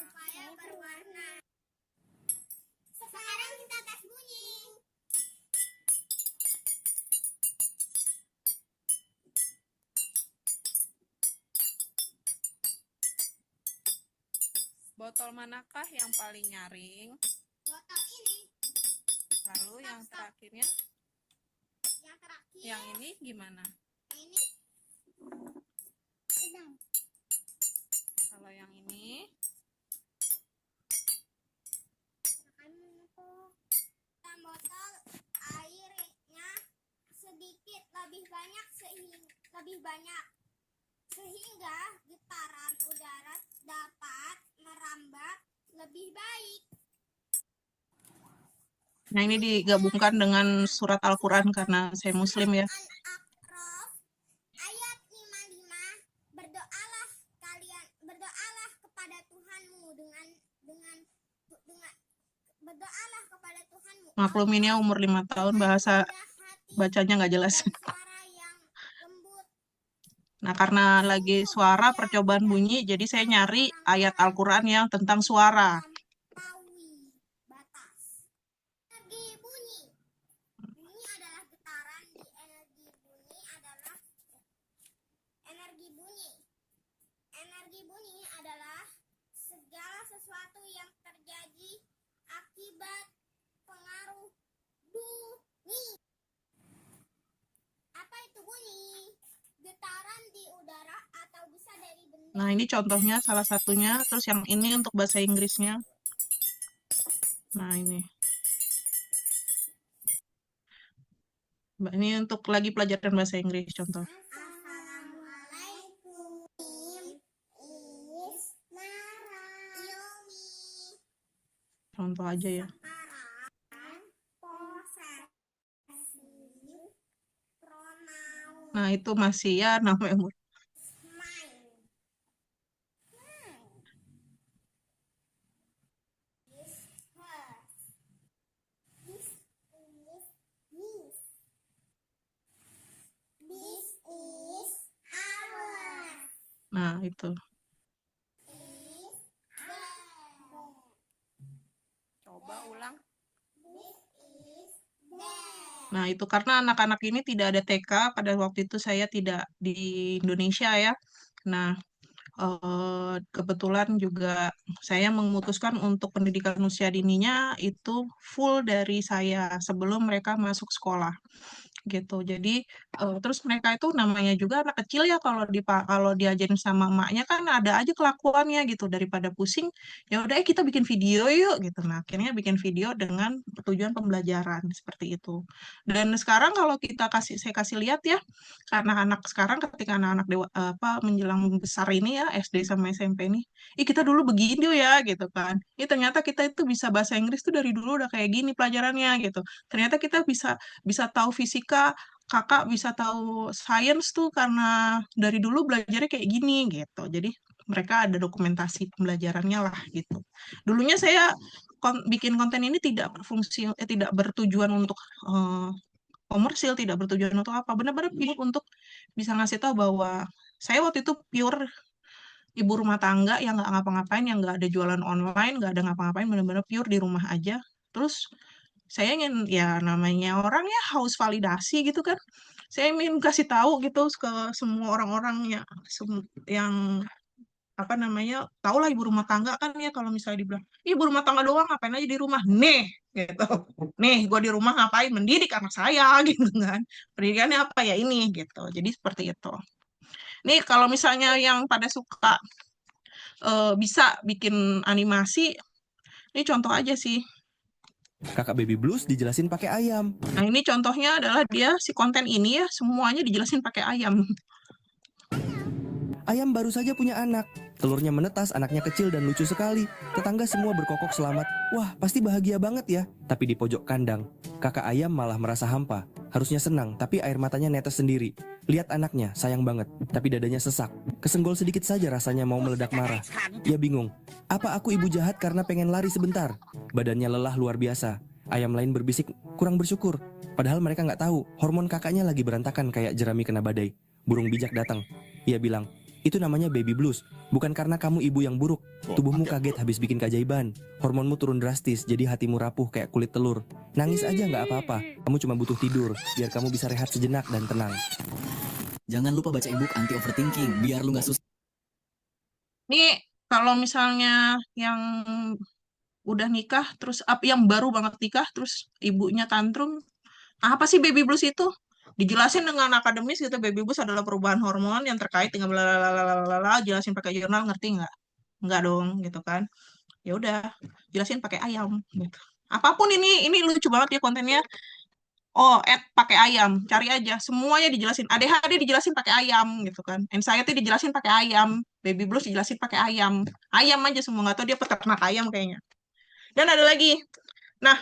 Sekarang kita tes bunyi. Botol manakah yang paling nyaring? Botol ini. Lalu yang terakhirnya, Yang terakhir. yang ini gimana? Ini sedang. Kalau yang ini, Botol airnya sedikit lebih banyak sehingga getaran udara dapat merambat lebih baik. Nah, ini digabungkan dengan surat Al-Quran karena saya Muslim ya. Al-A'raf ayat 55, berdoalah kepada Tuhanmu berdoalah kepada Tuhanmu. Maklum ini umur 5 tahun, bahasa bacanya nggak jelas. Suara yang lembut. Nah, karena lagi suara percobaan bunyi, jadi saya nyari ayat Al-Quran yang tentang suara. Melampaui batas. Energi bunyi. Bunyi adalah getaran di energi bunyi adalah segala sesuatu yang terjadi akibat pengaruh bunyi. Apa itu bunyi? Getaran di udara atau bisa dari benda. Nah, ini contohnya salah satunya. Terus yang ini untuk bahasa Inggrisnya. Nah, ini. Ini untuk lagi pelajaran bahasa Inggris contoh. Assalamualaikum. Contoh aja ya. Nah, itu masih ya namanya. Nah, itu. coba ulang. Nah, itu karena anak-anak ini tidak ada TK, pada waktu itu saya tidak di Indonesia ya. Nah, kebetulan juga saya memutuskan untuk pendidikan usia dininya itu full dari saya sebelum mereka masuk sekolah. gitu. Jadi terus mereka itu namanya juga anak kecil ya, kalau diajarin sama emaknya kan ada aja kelakuannya gitu, daripada pusing ya udah kita bikin video yuk gitu. Nah akhirnya bikin video dengan tujuan pembelajaran seperti itu. Dan sekarang kalau saya kasih lihat ya, karena anak sekarang ketika anak-anak menjelang besar ini ya, SD sama SMP ini, kita dulu begini ya gitu kan. Ternyata kita itu bisa bahasa Inggris tuh dari dulu udah kayak gini pelajarannya gitu. Ternyata kita bisa bisa tahu fisika, kakak bisa tahu sains tuh karena dari dulu belajarnya kayak gini gitu. Jadi mereka ada dokumentasi pembelajarannya lah gitu. Dulunya saya bikin konten ini tidak tidak bertujuan untuk eh, komersil, tidak bertujuan untuk apa. Benar-benar untuk bisa ngasih tahu bahwa saya waktu itu pure ibu rumah tangga yang nggak ngapa-ngapain, yang nggak ada jualan online, nggak ada ngapa-ngapain, benar-benar pure di rumah aja. Terus saya ingin ya namanya orang ya haus validasi gitu kan. Saya ingin kasih tahu gitu ke semua orang-orang yang apa namanya, tahulah ibu rumah tangga kan ya, kalau misalnya dibilang ibu rumah tangga doang ngapain aja di rumah nih gitu, nih gue di rumah ngapain, mendidik anak saya gitu kan, pendidikannya apa ya ini gitu. Jadi seperti itu. Nih kalau misalnya yang pada suka bisa bikin animasi, ini contoh aja sih. Kakak Baby Blues dijelasin pakai ayam. Nah ini contohnya adalah si konten ini ya semuanya dijelasin pakai ayam. Ayam baru saja punya anak. Telurnya menetas, anaknya kecil dan lucu sekali. Tetangga semua berkokok selamat. Wah, pasti bahagia banget ya. Tapi di pojok kandang, kakak ayam malah merasa hampa. Harusnya senang, tapi air matanya netes sendiri. Lihat anaknya, sayang banget. Tapi dadanya sesak. Kesenggol sedikit saja rasanya mau meledak marah. Ia bingung. Apa aku ibu jahat karena pengen lari sebentar? Badannya lelah luar biasa. Ayam lain berbisik, kurang bersyukur. Padahal mereka nggak tahu, hormon kakaknya lagi berantakan kayak jerami kena badai. Burung bijak datang. Ia bilang, itu namanya baby blues. Bukan karena kamu ibu yang buruk. Tubuhmu kaget habis bikin keajaiban. Hormonmu turun drastis, jadi hatimu rapuh kayak kulit telur. Nangis aja nggak apa-apa. Kamu cuma butuh tidur, biar kamu bisa rehat sejenak dan tenang. Jangan lupa baca ebook anti overthinking, biar lu nggak susah. Nih kalau misalnya yang udah nikah, terus yang baru banget nikah, terus ibunya tantrum, apa sih baby blues itu? Dijelasin dengan akademis gitu, baby blues adalah perubahan hormon yang terkait dengan blablabla, jelasin pakai jurnal, ngerti nggak? Nggak dong, gitu kan? Ya udah, jelasin pakai ayam gitu. Apapun ini lucu banget ya kontennya. Oh, pakai ayam, cari aja. Semuanya dijelasin. ADHD dijelasin pakai ayam gitu kan. Anxiety dijelasin pakai ayam. Baby blues dijelasin pakai ayam. Ayam aja semua, nggak tahu dia peternak ayam kayaknya. Dan ada lagi. Nah,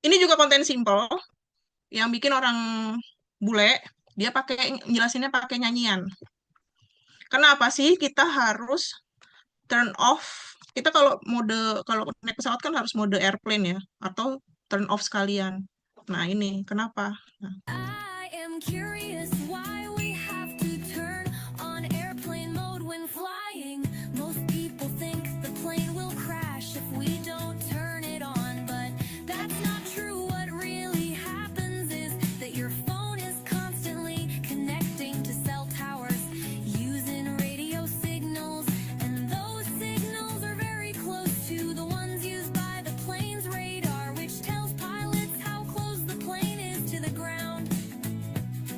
ini juga konten simple yang bikin orang bule, dia jelasinnya pakai nyanyian. Kenapa sih kita harus turn off? Kita kalau naik pesawat kan harus mode airplane ya, atau turn off sekalian. Nah, ini kenapa? Nah, I am curious why we have to turn on airplane mode when flying. Most people think the plane will crash if we don't turn it on, but that's not true. What really happens is that your phone is constantly connecting to cell towers using radio signals, and those signals are very close to the ones used by the plane's radar, which tells pilots how close the plane is to the ground.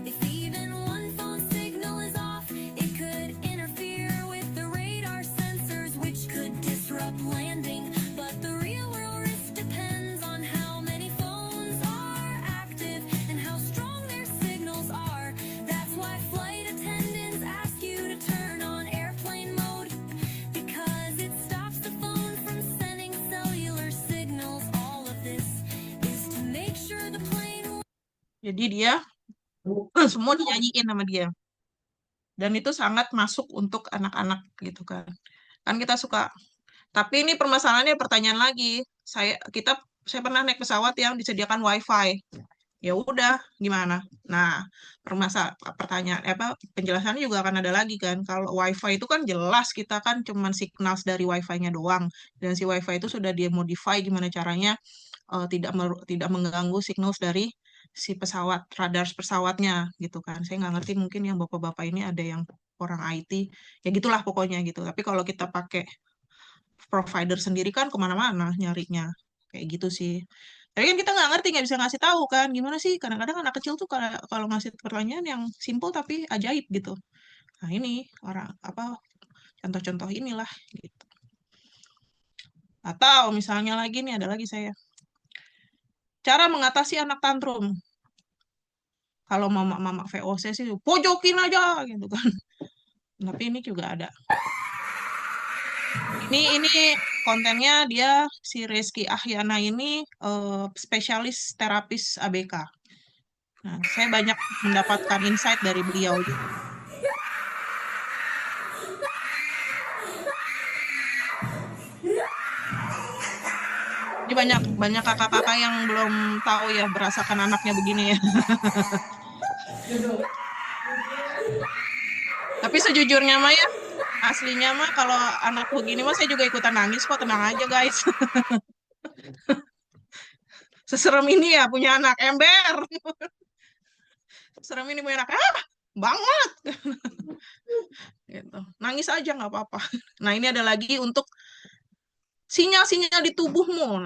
If even one phone signal is off, it could interfere with the radar sensors, which could disrupt landing. But the real world risk depends on how many phones are active and how strong their signals are. That's why flight attendants ask you to turn on airplane mode, because it stops the phone from sending cellular signals. All of this is to make sure the plane jadi dia semua dinyanyiin sama dia. Dan itu sangat masuk untuk anak-anak gitu kan. Kan kita suka. Tapi ini permasalahannya, pertanyaan lagi. Saya pernah naik pesawat yang disediakan WiFi. Ya udah, gimana? Nah, penjelasannya juga akan ada lagi kan. Kalau WiFi itu kan jelas kita kan cuman signal dari WiFi-nya doang. Dan si WiFi itu sudah dimodify gimana caranya tidak mengganggu signal dari si radar pesawatnya gitu kan. Saya nggak ngerti, mungkin yang bapak-bapak ini ada yang orang IT. Ya gitulah pokoknya gitu. Tapi kalau kita pakai provider sendiri kan kemana-mana nyarinya. Kayak gitu sih. Tapi kan kita nggak ngerti, nggak bisa ngasih tahu kan. Gimana sih? Kadang-kadang anak kecil tuh kalau kalau ngasih pertanyaan yang simple tapi ajaib gitu. Nah ini orang apa contoh-contoh inilah gitu. Atau misalnya lagi nih ada lagi saya. Cara mengatasi anak tantrum. Kalau mama-mama VOC sih pojokin aja gitu kan. Tapi ini juga ada. Ini kontennya dia si Rizky Ahyana ini spesialis terapis ABK. Nah, saya banyak mendapatkan insight dari beliau juga. Ini banyak kakak-kakak yang belum tahu ya merasakan anaknya begini ya. Tapi sejujurnya mah ya, aslinya mah kalau anak begini mah saya juga ikutan nangis kok, tenang aja guys. Seserem ini ya punya anak ember. Serem ini punya anak banget. Gitu. Nangis aja nggak apa-apa. Nah ini ada lagi untuk sinyal-sinyal di tubuhmu.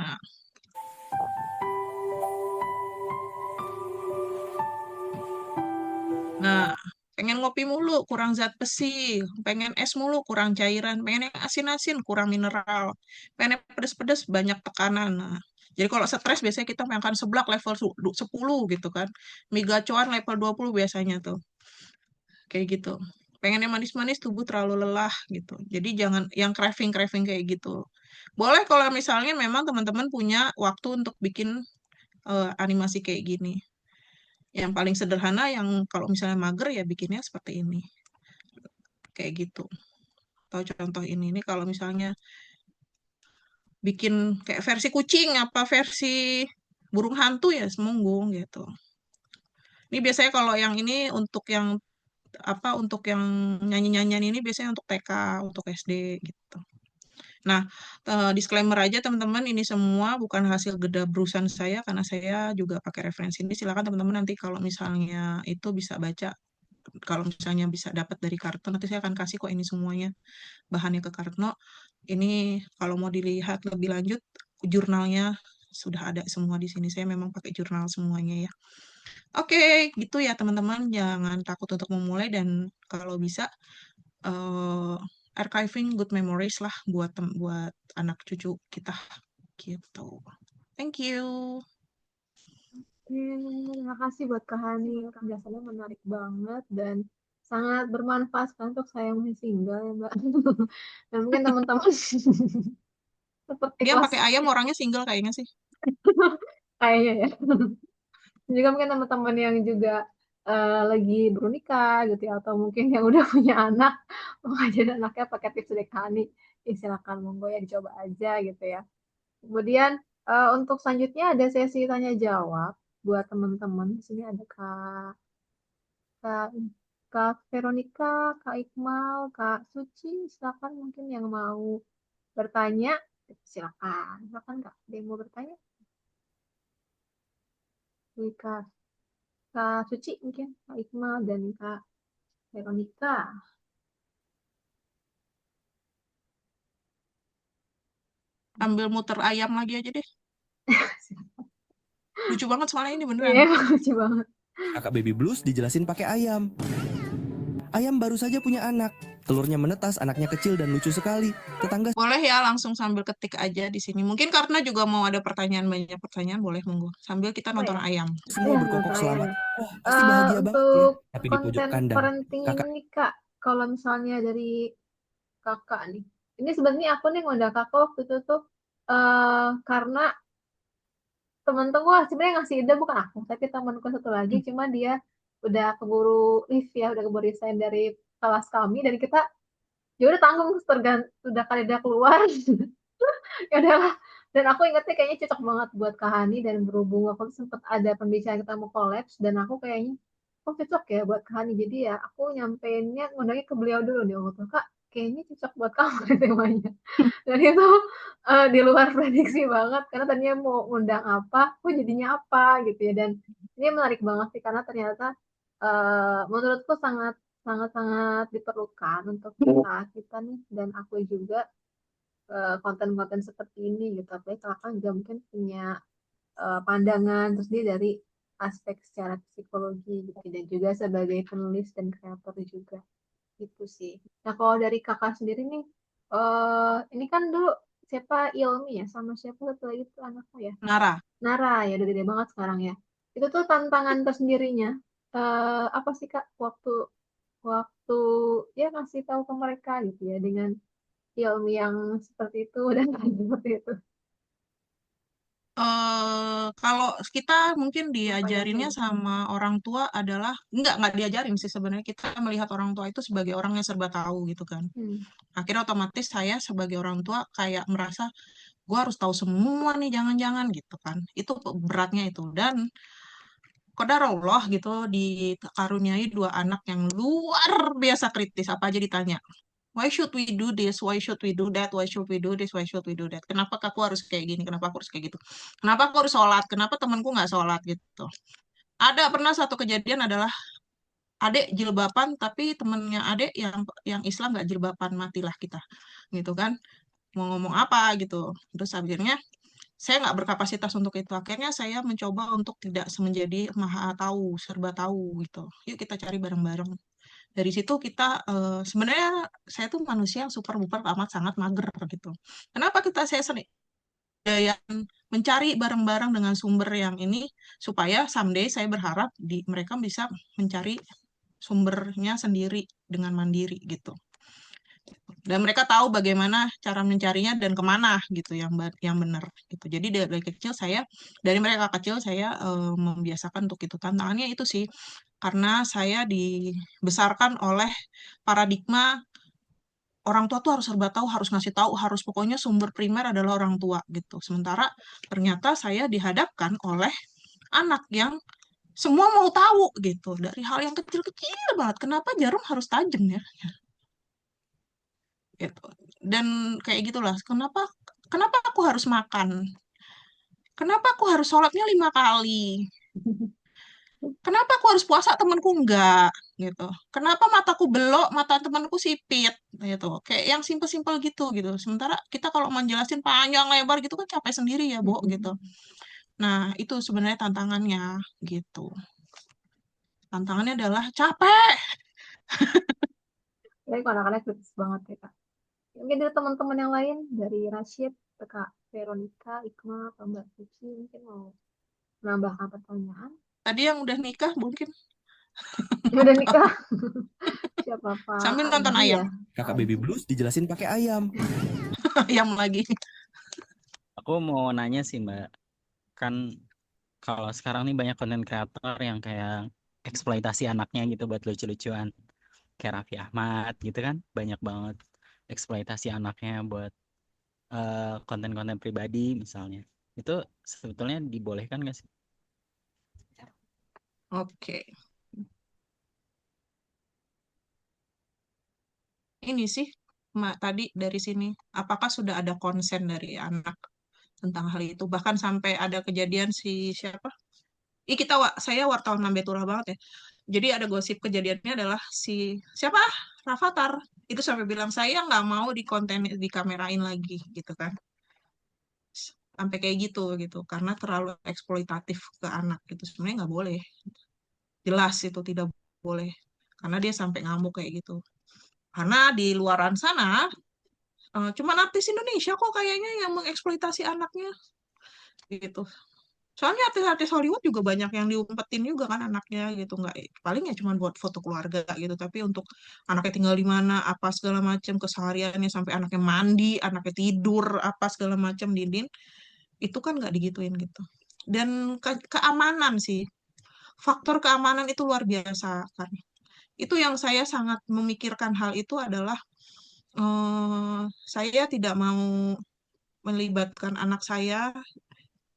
Nah, pengen ngopi mulu, kurang zat besi. Pengen es mulu, kurang cairan. Pengen yang asin-asin, kurang mineral. Pengen yang pedes-pedes, banyak tekanan. Nah, jadi kalau stres biasanya kita makan seblak level 10 gitu kan. Mie gacoan level 20 biasanya tuh. Kayak gitu. Pengen yang manis-manis, tubuh terlalu lelah gitu. Jadi jangan yang craving-craving kayak gitu. Boleh kalau misalnya memang teman-teman punya waktu untuk bikin animasi kayak gini. Yang paling sederhana yang kalau misalnya mager ya bikinnya seperti ini. Kayak gitu. Atau contoh ini kalau misalnya bikin kayak versi kucing apa versi burung hantu ya semunggung gitu. Ini biasanya kalau yang ini untuk yang apa untuk yang nyanyi-nyanyian ini biasanya untuk TK, untuk SD gitu. Nah, disclaimer aja teman-teman, ini semua bukan hasil gedabrusan saya karena saya juga pakai referensi ini. Silakan teman-teman nanti kalau misalnya itu bisa baca, kalau misalnya bisa dapat dari Kartno, nanti saya akan kasih kok ini semuanya bahannya ke Kartno. Ini kalau mau dilihat lebih lanjut, jurnalnya sudah ada semua di sini. Saya memang pakai jurnal semuanya ya. Oke, gitu ya teman-teman. Jangan takut untuk memulai dan kalau bisa archiving good memories lah buat anak cucu kita gitu. Thank you. Terima kasih buat Kak Hani. Penjelasannya menarik banget dan sangat bermanfaat sekali untuk saya yang masih single ya Mbak. Dan mungkin teman-teman seperti Dia kelas pakai ayam orangnya single kayaknya sih. kayaknya ya. Juga mungkin teman-teman yang juga lagi bernikah gitu ya, atau mungkin yang udah punya anak mau ngajarin anaknya pakai tips dari Kak Hani, ya silakan monggo ya dicoba aja gitu ya. Kemudian untuk selanjutnya ada sesi tanya jawab buat teman-teman. Di sini ada Kak, Kak Veronica, Kak Iqmal, Kak Suci. Silakan mungkin yang mau bertanya, silakan. Silakan Kak, ada yang mau bertanya? Kak, Kak Suci mungkin, Kak Iqmal dan Kak Veronica. Ambil muter ayam lagi aja deh. Lucu banget soalnya ini beneran. Iya, lucu banget. Kakak Baby Blues dijelasin pakai ayam. Ayam baru saja punya anak. Telurnya menetas, anaknya kecil dan lucu sekali. Tetangga Boleh ya langsung sambil ketik aja di sini. Mungkin karena juga mau ada pertanyaan, banyak pertanyaan, boleh monggo. Sambil kita nonton ya? ayam. semua Iya, berkokok nonton selamat. ayam. Wah, pasti bahagia banget ya. Untuk Tapi di pojok konten kandang, parenting kakak ini Kak, kalau misalnya dari kakak nih, ini sebenarnya aku nih ngundang kakak waktu itu tuh karena temen-temen wah sebenarnya ngasih ide bukan aku, tapi temanku satu lagi, cuma dia udah keburu live ya, udah keburu resign dari kelas kami dan kita ya udah tanggung udah kali dia keluar. Ya udahlah, dan aku ingetnya kayaknya cocok banget buat Kak Hani dan berhubung aku sempat ada pembicaraan kita mau collabs dan aku kayaknya kok cocok ya buat Kak Hani, jadi ya aku nyampeinnya ngundangnya ke beliau dulu nih waktu Kak, kayaknya cocok buat kamu temanya. Dan itu di luar prediksi banget karena tadinya mau ngundang apa kok jadinya apa gitu ya, dan ini menarik banget sih karena ternyata menurutku sangat sangat sangat diperlukan untuk kita nih dan aku juga konten-konten seperti ini gitu. Apalagi kakak juga mungkin punya pandangan terus dia dari aspek secara psikologi gitu dan juga sebagai penulis dan kreator juga gitu sih. Nah kalau dari kakak sendiri nih, ini kan dulu siapa Ilmi ya sama siapa satu lagi tuh anakku ya, Nara. Nara ya udah gede banget sekarang ya. Itu tuh tantangan tersendirinya apa sih Kak waktu waktu ya ngasih tahu ke mereka gitu ya dengan ilmu yang seperti itu dan lain seperti itu. Kalau kita mungkin Apa ya diajarinnya tuh? sama orang tua adalah nggak diajarin sih sebenarnya, kita melihat orang tua itu sebagai orang yang serba tahu gitu kan. Hmm. Akhirnya otomatis saya sebagai orang tua kayak merasa gue harus tahu semua nih, jangan-jangan gitu kan. Itu beratnya itu. Dan qadarullah gitu dikaruniai dua anak yang luar biasa kritis, apa aja ditanya. Why should we do this? Why should we do that? Why should we do this? Why should we do that? Kenapa aku harus kayak gini? Kenapa aku harus kayak gitu? Kenapa aku harus sholat? Kenapa temanku nggak sholat gitu? Ada pernah satu kejadian adalah adek jilbaban tapi temennya adek yang Islam nggak jilbaban, matilah kita gitu kan. Mau ngomong apa gitu. Terus akhirnya saya nggak berkapasitas untuk itu. Akhirnya saya mencoba untuk tidak menjadi maha tahu, serba tahu gitu. Yuk kita cari bareng-bareng. Dari situ kita sebenarnya saya tuh manusia yang super duper amat sangat mager gitu. Kenapa saya seni daya mencari bareng-barang dengan sumber yang ini supaya someday saya berharap mereka bisa mencari sumbernya sendiri dengan mandiri gitu. Dan mereka tahu bagaimana cara mencarinya dan kemana gitu yang benar gitu. Jadi dari mereka kecil saya membiasakan untuk itu. Tantangannya itu sih karena saya dibesarkan oleh paradigma orang tua tuh harus serba tahu, harus ngasih tahu, harus pokoknya sumber primer adalah orang tua gitu. Sementara ternyata saya dihadapkan oleh anak yang semua mau tahu gitu dari hal yang kecil-kecil banget. Kenapa jarum harus tajam ya? Gitu. Dan kayak gitulah. Kenapa kenapa aku harus makan? Kenapa aku harus sholatnya 5 kali? Kenapa aku harus puasa temanku enggak gitu? Kenapa mataku belok, mata temanku sipit gitu? Kayak yang simpel-simpel gitu. Sementara kita kalau menjelasin panjang lebar gitu kan capek sendiri ya, Bo gitu. Nah, itu sebenarnya tantangannya gitu. Tantangannya adalah capek. Tapi kalau anak-anak kritis banget ya Kak. Mungkin dari teman-teman yang lain dari Rashid, Kak Veronica, Iqma, atau Mbak Suci mungkin mau menambahkan pertanyaan. Tadi yang udah nikah mungkin Yang udah nikah siapa Pak sambil nonton Aji ayam. ya? Kakak Baby Blues dijelasin pakai ayam. Ayam lagi. Aku mau nanya sih Mbak, kan kalau sekarang nih banyak konten kreator yang kayak eksploitasi anaknya gitu buat lucu-lucuan. Kayak Raffi Ahmad gitu kan, banyak banget eksploitasi anaknya buat konten-konten pribadi misalnya. Itu sebetulnya dibolehkan nggak sih? Oke. Ini sih, Mak, tadi dari sini, apakah sudah ada konsen dari anak tentang hal itu? Bahkan sampai ada kejadian si siapa? Saya wartawan Mambetura banget ya. Jadi ada gosip kejadiannya adalah si siapa? Rafathar. Itu sampai bilang saya nggak mau dikamerain lagi gitu kan. Sampai kayak gitu karena terlalu eksploitatif ke anak gitu. Sebenarnya nggak boleh. Jelas itu tidak boleh. Karena dia sampai ngamuk kayak gitu. Karena di luaran sana cuman artis Indonesia kok kayaknya yang mengeksploitasi anaknya gitu. Soalnya artis-artis Hollywood juga banyak yang diumpetin juga kan anaknya gitu, nggak paling ya cuma buat foto keluarga gitu, tapi untuk anaknya tinggal di mana, apa segala macam kesehariannya sampai anaknya mandi, anaknya tidur, apa segala macam dinding itu kan nggak digituin gitu. Dan keamanan sih, faktor keamanan itu luar biasa kan. Itu yang saya sangat memikirkan hal itu adalah saya tidak mau melibatkan anak saya,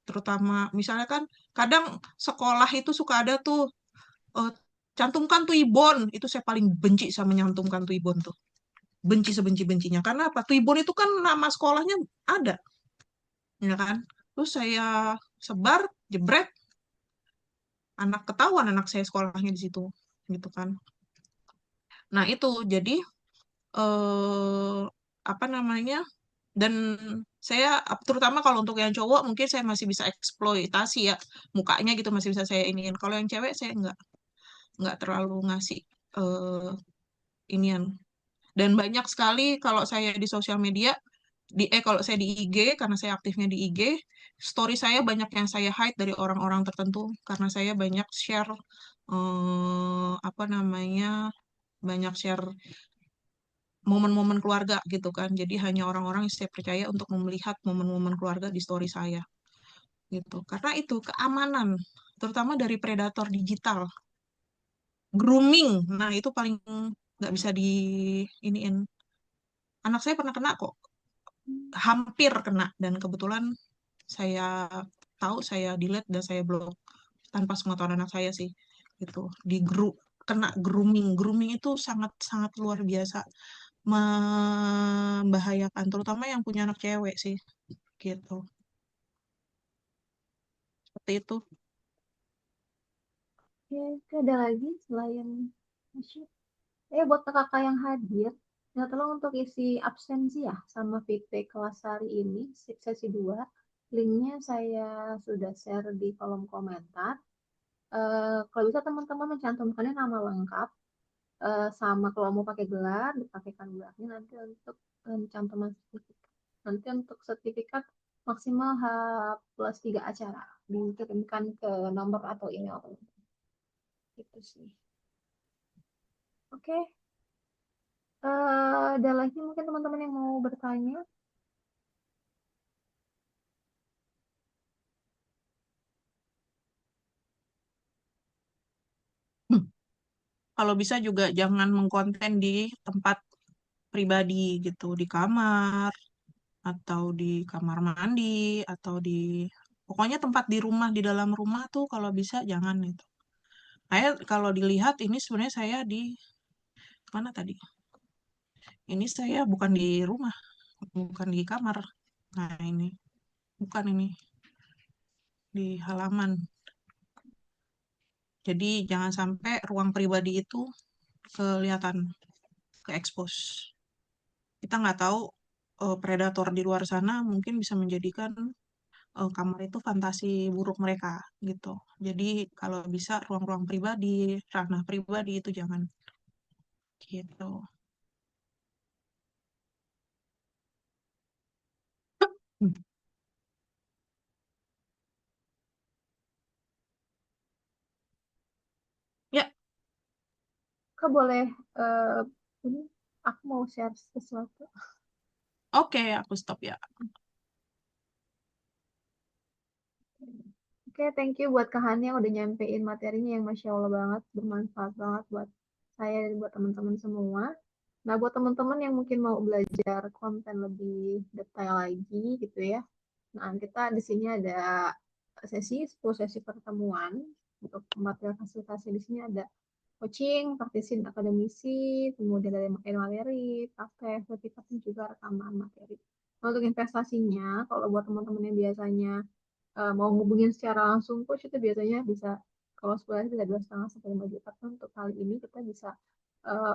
terutama misalnya kan kadang sekolah itu suka ada tuh eh, cantumkan tuibon, itu saya paling benci sama nyantumkan tuibon tuh, benci sebenci-bencinya karena apa? Tuibon itu kan nama sekolahnya ada, ya kan? Terus saya sebar, jebret, anak ketahuan anak saya sekolahnya di situ, gitu kan? Nah itu jadi apa namanya? Dan saya terutama kalau untuk yang cowok mungkin saya masih bisa eksploitasi ya mukanya gitu masih bisa saya iniin. Kalau yang cewek saya nggak terlalu ngasih eh inian. Dan banyak sekali kalau saya di sosial media kalau saya di IG karena saya aktifnya di IG, story saya banyak yang saya hide dari orang-orang tertentu karena saya banyak share apa namanya banyak share momen-momen keluarga gitu kan. Jadi hanya orang-orang yang saya percaya untuk melihat momen-momen keluarga di story saya gitu. Karena itu keamanan, terutama dari predator digital, grooming. Nah, itu paling nggak bisa di iniin. Anak saya pernah kena kok, hampir kena dan kebetulan saya tahu saya delete dan saya blok tanpa sepengetahuan anak saya sih. Gitu. Di grup kena grooming. Grooming itu sangat sangat luar biasa membahayakan terutama yang punya anak cewek sih gitu seperti itu. Oke, oke, ada lagi selain Asyik? Buat kakak yang hadir, ya tolong untuk isi absensi ya sama feedback kelas hari ini, sesi 2. Linknya saya sudah share di kolom komentar. Kalau bisa teman-teman mencantumkannya nama lengkap, sama kalau mau pakai gelar, dipakai gelarnya nanti untuk cantuman sertifikat. Nanti untuk sertifikat maksimal H+3 acara, dikirimkan ke nomor atau email. Gitu sih. Oke. Ada lagi mungkin teman-teman yang mau bertanya? Kalau bisa juga jangan mengkonten di tempat pribadi gitu di kamar atau di kamar mandi atau di pokoknya tempat di rumah di dalam rumah tuh kalau bisa jangan itu. Saya kalau dilihat ini sebenarnya saya di mana tadi? Ini saya bukan di rumah, bukan di kamar. Nah, ini bukan ini di halaman. Jadi jangan sampai ruang pribadi itu kelihatan, ke expose. Kita nggak tahu predator di luar sana mungkin bisa menjadikan kamar itu fantasi buruk mereka gitu. Jadi kalau bisa ruang-ruang pribadi, ranah pribadi itu jangan gitu. Hmm. Ya, Kak boleh, ini aku mau share sesuatu. oke, aku stop ya. Oke, thank you buat Kak Hani yang udah nyampein materinya yang Masya Allah banget, bermanfaat banget buat saya dan buat teman-teman semua. Nah, buat teman-teman yang mungkin mau belajar konten lebih detail lagi gitu ya. Nah, kita di sini ada sesi, 10 sesi pertemuan. Untuk materi fasilitasi di sini ada coaching, praktisi dan akademisi, kemudian ada materi, praktek, sertifikat, dan juga rekaman materi. Nah, untuk investasinya, kalau buat teman-teman yang biasanya mau ngubungin secara langsung coach itu biasanya bisa kalau sebulan bisa 2,5 sampai 5 juta kan untuk kali ini kita bisa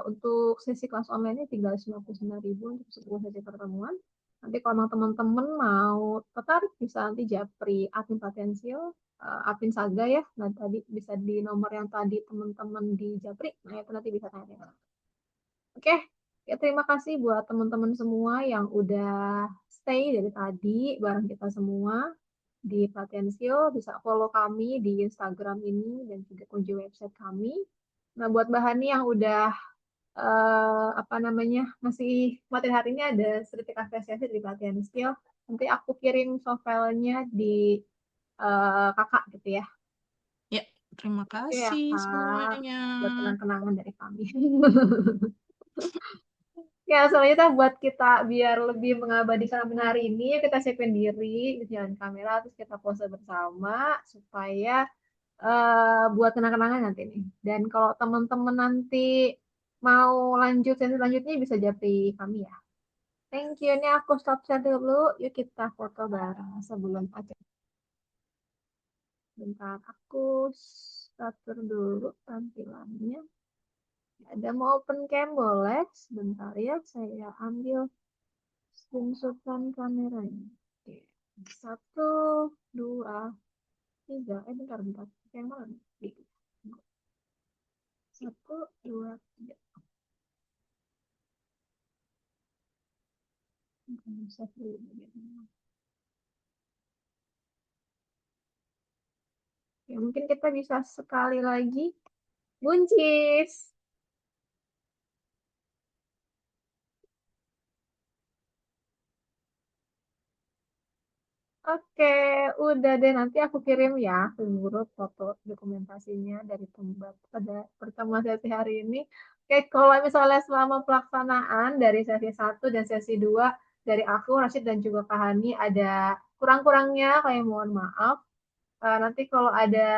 untuk sesi kelas online-nya 359.000 untuk 10 sesi pertemuan. Nanti kalau memang teman-teman mau tertarik bisa nanti japri admin Potensial, admin Saga ya. Nah tadi bisa di nomor yang tadi teman-teman di japri. Nah itu nanti bisa tanya. Oke, ya terima kasih buat teman-teman semua yang udah stay dari tadi bareng kita semua di Platensio. Bisa follow kami di Instagram ini dan juga kunjungi website kami. Nah, buat Bahani yang udah apa namanya ngasih materi hari ini ada sedikit apresiasi dari pelatihan skill. Nanti aku kirim software-nya di kakak gitu ya. Ya, terima Oke ya kasih kak, semuanya. buat kenang-kenangan dari kami. Ya, selanjutnya buat kita biar lebih mengabadikan momen hari ini, yuk kita siapin diri, jalan kamera, terus kita pose bersama supaya buat kenang-kenangan nanti nih. Dan kalau teman-teman nanti mau lanjut sesi selanjutnya bisa japri kami ya. Thank you. Ini aku stop share dulu. Yuk kita foto bareng sebelum acara. Bentar, aku starter dulu tampilannya. Ada mau open cam boleh? Sebentar ya, saya ambil screenshotan kameranya. Oke. 1, 2, 3. Bentar, bentar. Yang mana nih? 1, 2, 3. Bisa dulu bagian. Ya, mungkin kita bisa sekali lagi. Buncis. Oke, udah deh, nanti aku kirim ya ke guru foto dokumentasinya dari tempat pada pertemuan sesi hari ini. Oke, kalau misalnya selama pelaksanaan dari sesi 1 dan sesi 2 dari aku, Rashid dan juga Kak Hani ada kurang-kurangnya, kayak mohon maaf. Nanti kalau ada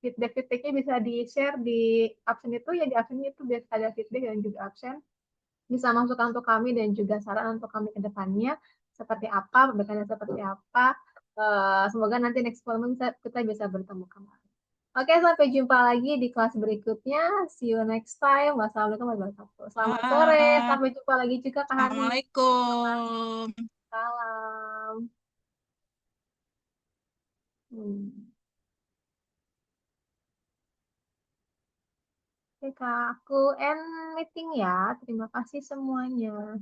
feedback-feedbacknya bisa di-share di absen itu, ya di absen itu biar ada feedback dan juga absen. Bisa masukkan untuk kami dan juga saran untuk kami ke depannya seperti apa, perbaikannya seperti apa. Semoga nanti next forum kita bisa bertemu kembali. Oke, sampai jumpa lagi di kelas berikutnya. See you next time. Wassalamualaikum warahmatullahi wabarakatuh. Selamat sore. Sampai jumpa lagi juga Kak Hani. Assalamualaikum. Salam. Oke, Kak. Aku end meeting ya. Terima kasih semuanya.